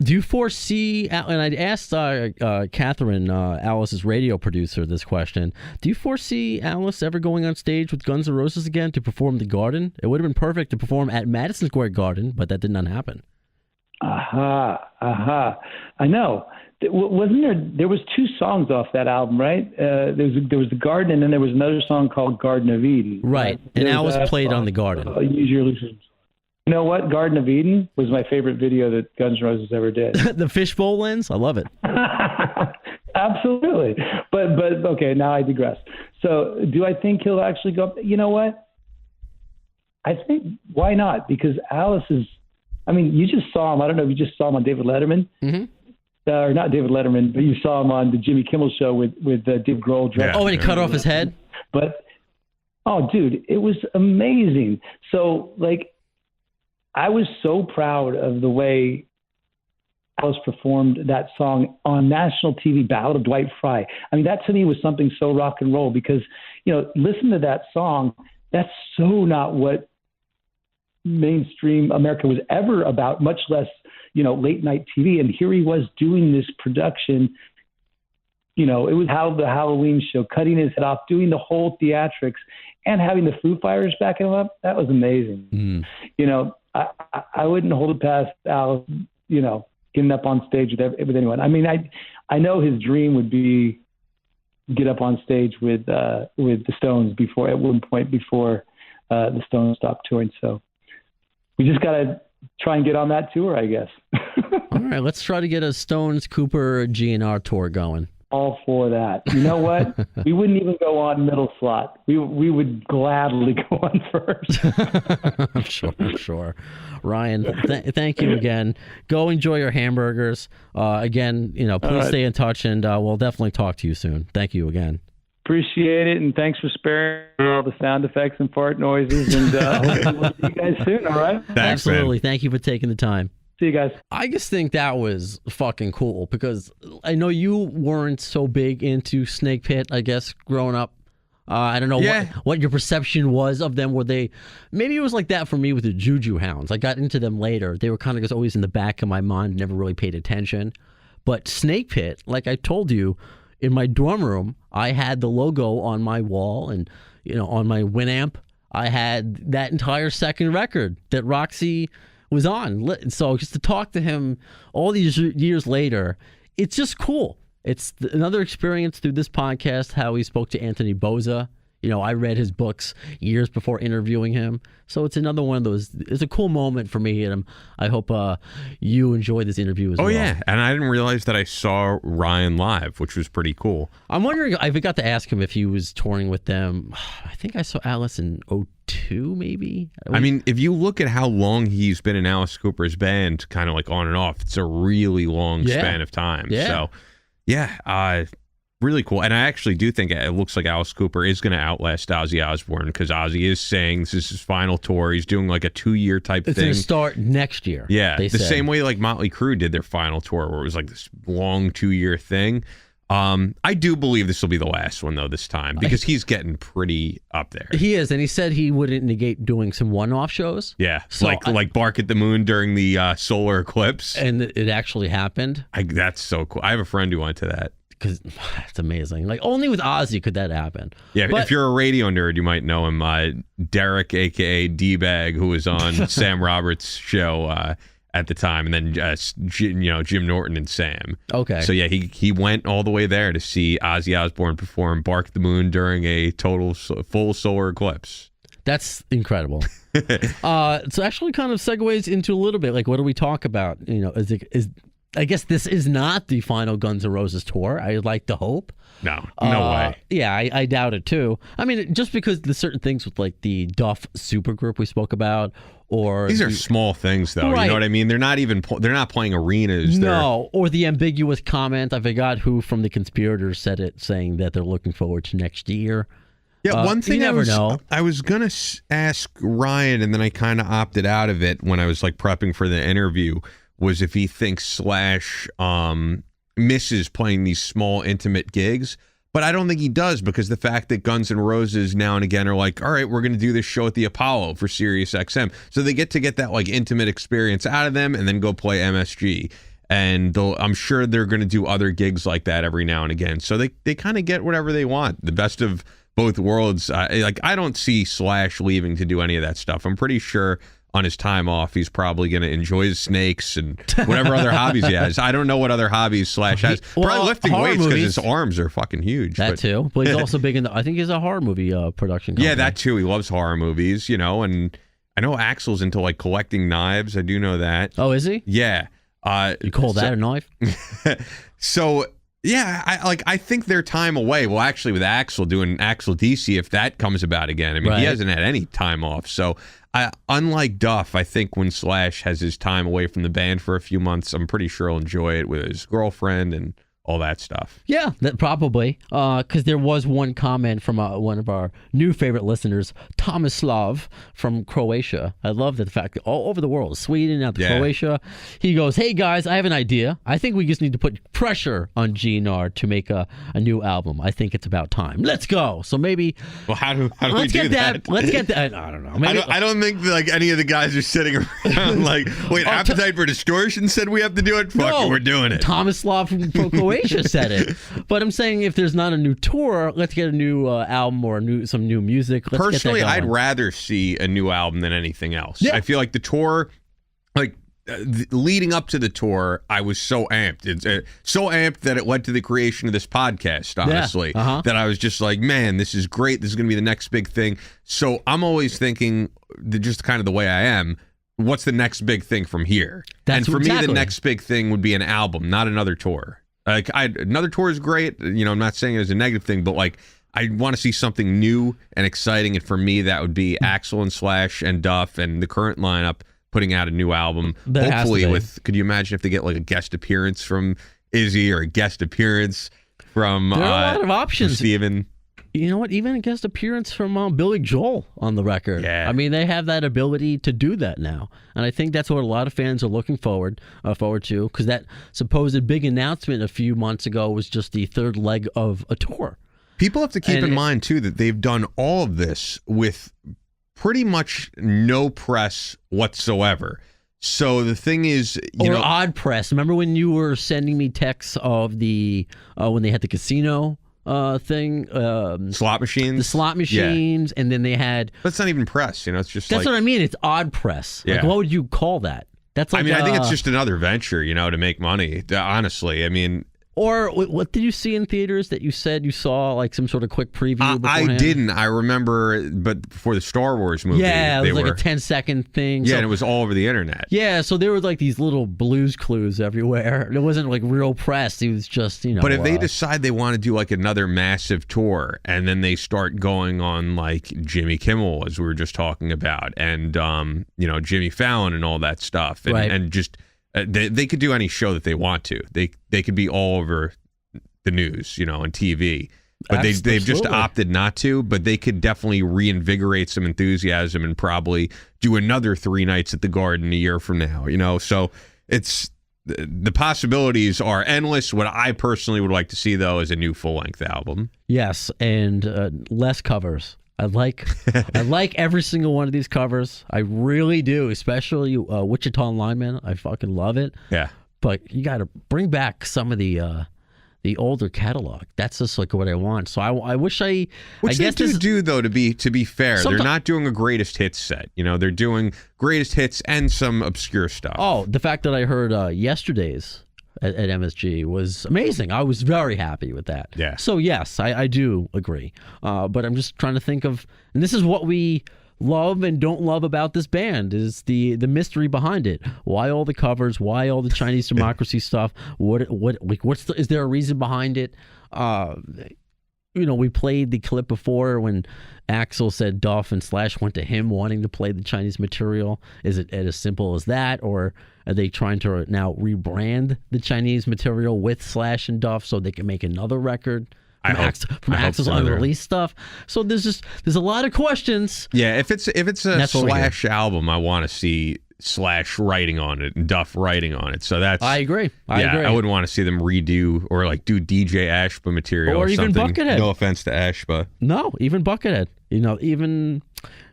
Do you foresee, and I asked Catherine, Alice's radio producer, this question, do you foresee Alice ever going on stage with Guns N' Roses again to perform The Garden? It would have been perfect to perform at Madison Square Garden, but that did not happen. I know. Wasn't there was 2 songs off that album, right? There was The Garden, and then there was another song called Garden of Eden. Right, and Alice played on The Garden. Use Your Illusions. You know what? Garden of Eden was my favorite video that Guns N' Roses ever did. The fishbowl lens? I love it. Absolutely. But okay, now I digress. So do I think he'll actually go up? You know what? I think, why not? Because Alice is, you just saw him. I don't know if you just saw him on David Letterman. Mm-hmm. Or not David Letterman, but you saw him on the Jimmy Kimmel show with Dave Grohl. Yeah. Oh, and he cut off his head? But, oh, dude, it was amazing. So, I was so proud of the way Alice performed that song on national TV, Ballad of Dwight Fry. That to me was something so rock and roll because, listen to that song. That's so not what mainstream America was ever about, much less, late night TV. And here he was doing this production. It was how the Halloween show, cutting his head off, doing the whole theatrics and having the Foo Fighters backing him up. That was amazing. I wouldn't hold it past Alice, getting up on stage with anyone. I know his dream would be get up on stage with the Stones at one point before the Stones stopped touring. So we just got to try and get on that tour, I guess. All right, let's try to get a Stones Cooper GNR tour going. All for that. You know what? We wouldn't even go on middle slot. We would gladly go on first. I'm sure. Ryan, thank you again. Go enjoy your hamburgers. Again, please stay in touch, and we'll definitely talk to you soon. Thank you again. Appreciate it, and thanks for sparing all the sound effects and fart noises. And hopefully we'll see you guys soon. All right? Thanks, absolutely. Man. Thank you for taking the time. See you guys. I just think that was fucking cool because I know you weren't so big into Snakepit, I guess, growing up. I don't know what your perception was of them. Were they, maybe it was like that for me with the Juju Hounds. I got into them later. They were kind of just always in the back of my mind, never really paid attention. But Snakepit, like I told you, in my dorm room, I had the logo on my wall and, on my Winamp, I had that entire second record that Roxie was on. So just to talk to him all these years later, it's just cool. It's another experience through this podcast, how he spoke to Anthony Bozza. I read his books years before interviewing him. So it's another one of those. It's a cool moment for me, and I hope you enjoy this interview as well. Oh, yeah. And I didn't realize that I saw Ryan live, which was pretty cool. I'm wondering, I forgot to ask him if he was touring with them. I think I saw Alice in 2002, maybe? If you look at how long he's been in Alice Cooper's band, kind of like on and off, it's a really long span of time. Yeah. So, really cool. And I actually do think it looks like Alice Cooper is going to outlast Ozzy Osbourne because Ozzy is saying this is his final tour. He's doing like a 2-year type thing. It's going to start next year. Yeah. The same way like Motley Crue did their final tour where it was like this long 2-year thing. I do believe this will be the last one though this time because he's getting pretty up there. He is, and he said he wouldn't negate doing some one-off shows. Yeah, so like Bark at the Moon during the solar eclipse. And it actually happened. That's so cool. I have a friend who went to that. because it's amazing. Like only with Ozzy could that happen. Yeah, But- if you're a radio nerd, you might know him. Derek, aka D-Bag, who was on Sam Roberts' show at the time, and then Jim Norton and Sam. Okay. So yeah, he went all the way there to see Ozzy Osbourne perform "Bark the Moon" during a full solar eclipse. That's incredible. So actually kind of segues into a little bit like what do we talk about? I guess this is not the final Guns N' Roses tour. I'd like to hope. No way. Yeah, I doubt it too. I mean, just because there's certain things with like the Duff supergroup we spoke about, or These are small things, though. Right. You know what I mean? They're not playing arenas. No, or the ambiguous comment. I forgot who from the conspirators said it, saying that they're looking forward to next year. Yeah, one thing you never know. I was gonna ask Ryan, and then I kind of opted out of it when I was like prepping for the interview. Was if he thinks Slash misses playing these small, intimate gigs. But I don't think he does, because the fact that Guns N' Roses now and again are like, all right, we're going to do this show at the Apollo for Sirius XM. So they get that like intimate experience out of them and then go play MSG. And I'm sure they're going to do other gigs like that every now and again. So they kind of get whatever they want. The best of both worlds. I don't see Slash leaving to do any of that stuff. I'm pretty sure on his time off, he's probably going to enjoy his snakes and whatever other hobbies he has. I don't know what other hobbies Slash has. Probably lifting weights because his arms are fucking huge. That too. But he's also big in I think he's a horror movie production company. Yeah, that too. He loves horror movies, and I know Axel's into like collecting knives. I do know that. Oh, is he? Yeah. You call that a knife? So yeah, I think their time away. Well, actually, with Axel doing Axel DC, if that comes about again, I mean, he hasn't had any time off. So, unlike Duff, I think when Slash has his time away from the band for a few months, I'm pretty sure he'll enjoy it with his girlfriend and all that stuff. Yeah, that probably. Because there was one comment from one of our new favorite listeners, Tomislav from Croatia. I love the fact that all over the world, Sweden, out to Croatia, he goes, "Hey guys, I have an idea. I think we just need to put pressure on GNR to make a new album. I think it's about time. Let's go." So maybe. Well, how do we do that? Let's get that. I don't know. Maybe, I don't think like any of the guys are sitting around like, wait, Appetite for Distortion said we have to do it. Fuck it, we're doing it. Tomislav from Croatia said it. But I'm saying if there's not a new tour, let's get a new album or some new music. Let's Personally, get that I'd going. rather see a new album than anything else. Yeah. I feel like the tour, leading up to the tour, I was so amped. It's so amped that it led to the creation of this podcast, honestly. That I was just like, man, this is great. This is going to be the next big thing. So I'm always thinking, just kind of the way I am, what's the next big thing from here? And for me, the next big thing would be an album, not another tour. Like another tour is great. I'm not saying it was a negative thing, but like I want to see something new and exciting. And for me, that would be Axl and Slash and Duff and the current lineup putting out a new album. Hopefully could you imagine if they get like a guest appearance from Izzy or a guest appearance from there are a lot of options. Steven. You know what? Even a guest appearance from Billy Joel on the record. Yeah. I mean, they have that ability to do that now. And I think that's what a lot of fans are looking forward to, because that supposed big announcement a few months ago was just the third leg of a tour. People have to keep in mind, too, that they've done all of this with pretty much no press whatsoever. So the thing is, odd press. Remember when you were sending me texts of the when they had the casino thing, slot machines, the slot machines, and then they had. That's not even press, it's just. That's what I mean. It's odd press. Yeah. Like, what would you call that? That's like. I think it's just another venture, to make money. Honestly, Or what did you see in theaters that you said you saw, like some sort of quick preview beforehand? I didn't. I remember, but before the Star Wars movie. Yeah, it was like a 10-second thing. Yeah, and it was all over the internet. Yeah, so there were like these little Blues Clues everywhere. It wasn't like real press. It was just, But if they decide they want to do like another massive tour, and then they start going on like Jimmy Kimmel, as we were just talking about, and, Jimmy Fallon and all that stuff, and, and just... They could do any show that they want to. They could be all over the news, on TV. But they've just opted not to. But they could definitely reinvigorate some enthusiasm and probably do another 3 nights at the Garden a year from now. So it's the possibilities are endless. What I personally would like to see, though, is a new full-length album. Yes, and less covers. I like every single one of these covers. I really do, especially Wichita Lineman. I fucking love it. Yeah. But you got to bring back some of the the older catalog. That's just like what I want. So I wish I. Which I guess they do though. To be fair, they're not doing a greatest hits set. They're doing greatest hits and some obscure stuff. Oh, the fact that I heard yesterday's at MSG was amazing. I was very happy with that. Yeah. So yes, I do agree. But I'm just trying to think of, and this is what we love and don't love about this band, is the mystery behind it. Why all the covers? Why all the Chinese Democracy stuff? Is there a reason behind it? We played the clip before when Axl said Duff and Slash went to him wanting to play the Chinese material. Is it as simple as that, or are they trying to now rebrand the Chinese material with Slash and Duff so they can make another record from Axl's unreleased stuff? So there's a lot of questions. Yeah, if it's a Slash album, I want to see Slash writing on it and Duff writing on it. So that's I agree. I agree. I wouldn't want to see them redo or like do DJ Ashba material or even something. Buckethead. No offense to Ashba. No, even Buckethead. Even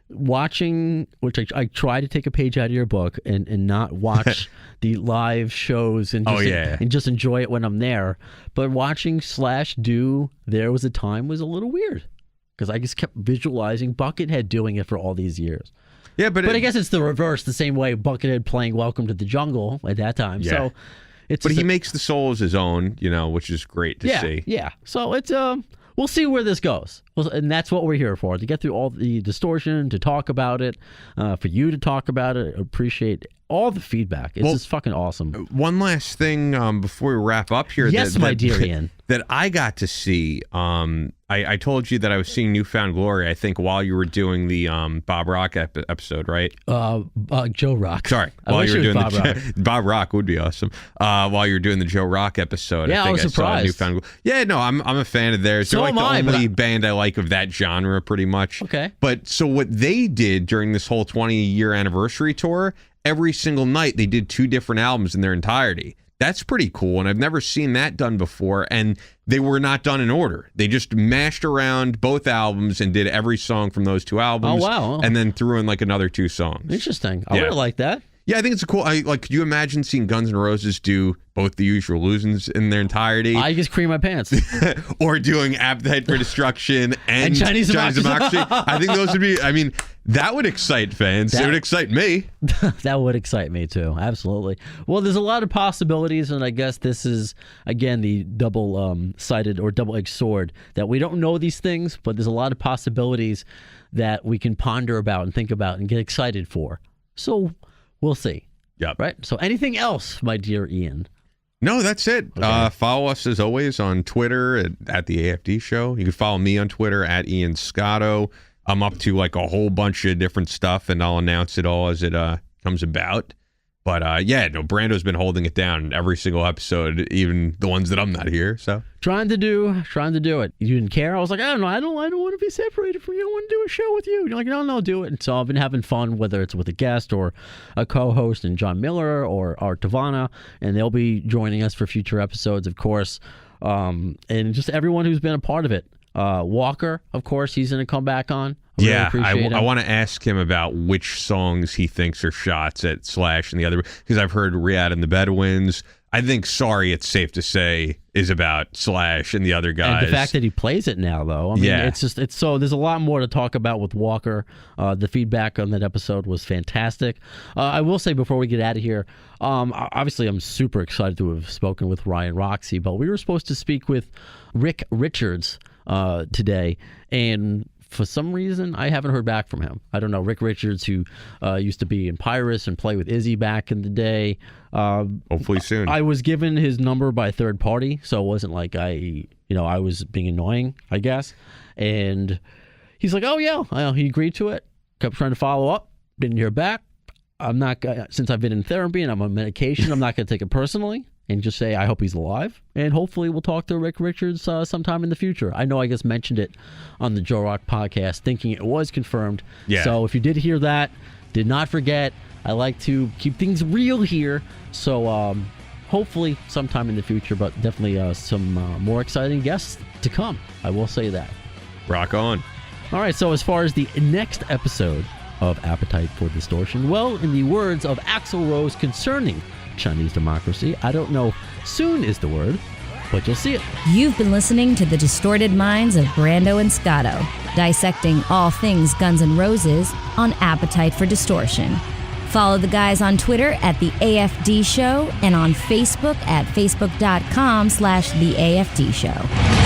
watching, which I try to take a page out of your book and not watch the live shows and just enjoy it when I'm there. But watching Slash do There Was a Time was a little weird because I just kept visualizing Buckethead doing it for all these years. Yeah, but I guess it's the reverse, the same way Buckethead playing Welcome to the Jungle at that time. Yeah. So But he makes the souls his own, which is great to see. Yeah. So it's we'll see where this goes. And that's what we're here for, to get through all the distortion, to talk about it, for you to talk about it. Appreciate all the feedback. It's just fucking awesome. One last thing before we wrap up here. Yes, my dear Ian. That I got to see. I told you that I was seeing Newfound Glory, I think, while you were doing the Bob Rock episode, right? Joe Rock. Sorry. While you were doing Bob Rock would be awesome. While you were doing the Joe Rock episode, yeah, I was surprised. Saw Newfound Glory. Yeah, no, I'm a fan of theirs. They're like the only band I like of that genre, pretty much. Okay. But so what they did during this whole 20-year anniversary tour, every single night they did 2 different albums in their entirety. That's pretty cool, and I've never seen that done before, and they were not done in order. They just mashed around both albums and did every song from those 2 albums. Oh, wow. And then threw in like another 2 songs. Interesting. I would like that. Yeah, I think it's a cool. Could you imagine seeing Guns N' Roses do both The Usual Illusions in their entirety? I just cream my pants. Or doing Appetite for Destruction and Chinese Democracy. I think those would be, that would excite fans. It would excite me. That would excite me too. Absolutely. Well, there's a lot of possibilities, and I guess this is, again, the double-sided or double-edged sword, that we don't know these things, but there's a lot of possibilities that we can ponder about and think about and get excited for. So we'll see. Yeah. Right? So anything else, my dear Ian? No, that's it. Okay. Follow us, as always, on Twitter at the AFD Show. You can follow me on Twitter at Ian Scotto. I'm up to like a whole bunch of different stuff, and I'll announce it all as it comes about. But Brando's been holding it down every single episode, even the ones that I'm not here. So trying to do it. You didn't care. I was like, I don't know. I don't want to be separated from you. I want to do a show with you. You're like, no, do it. And so I've been having fun, whether it's with a guest or a co-host, and John Miller or Art Tavana, and they'll be joining us for future episodes, of course. And just everyone who's been a part of it. Walker, of course, he's going to come back on. I want to ask him about which songs he thinks are shots at Slash and the other, because I've heard Riyadh and the Bedouins. I think Sorry, It's Safe to Say is about Slash and the other guys. And the fact that he plays it now, though, it's so there's a lot more to talk about with Walker. The feedback on that episode was fantastic. I will say before we get out of here, obviously I'm super excited to have spoken with Ryan Roxie, but we were supposed to speak with Rick Richards today, and for some reason, I haven't heard back from him. I don't know. Rick Richards, who used to be in Pyrus and play with Izzy back in the day. Hopefully soon. I was given his number by a third party, so it wasn't like I was being annoying, I guess. And he's like, oh, yeah. He agreed to it. Kept trying to follow up. Didn't hear back. I'm not, since I've been in therapy and I'm on medication, I'm not going to take it personally. And just say, I hope he's alive. And hopefully we'll talk to Rick Richards sometime in the future. I know I just mentioned it on the Joe Rock podcast, thinking it was confirmed. Yeah. So if you did hear that, did not forget, I like to keep things real here. So hopefully sometime in the future, but definitely some more exciting guests to come. I will say that. Rock on. All right, so as far as the next episode of Appetite for Distortion, well, in the words of Axl Rose concerning Chinese Democracy, I don't know, soon is the word. but you'll see it. You've been listening to the distorted minds of Brando and Scotto, dissecting all things Guns N' Roses on Appetite for Distortion. Follow the guys on Twitter at The AFD Show and on Facebook at facebook.com/The AFD Show.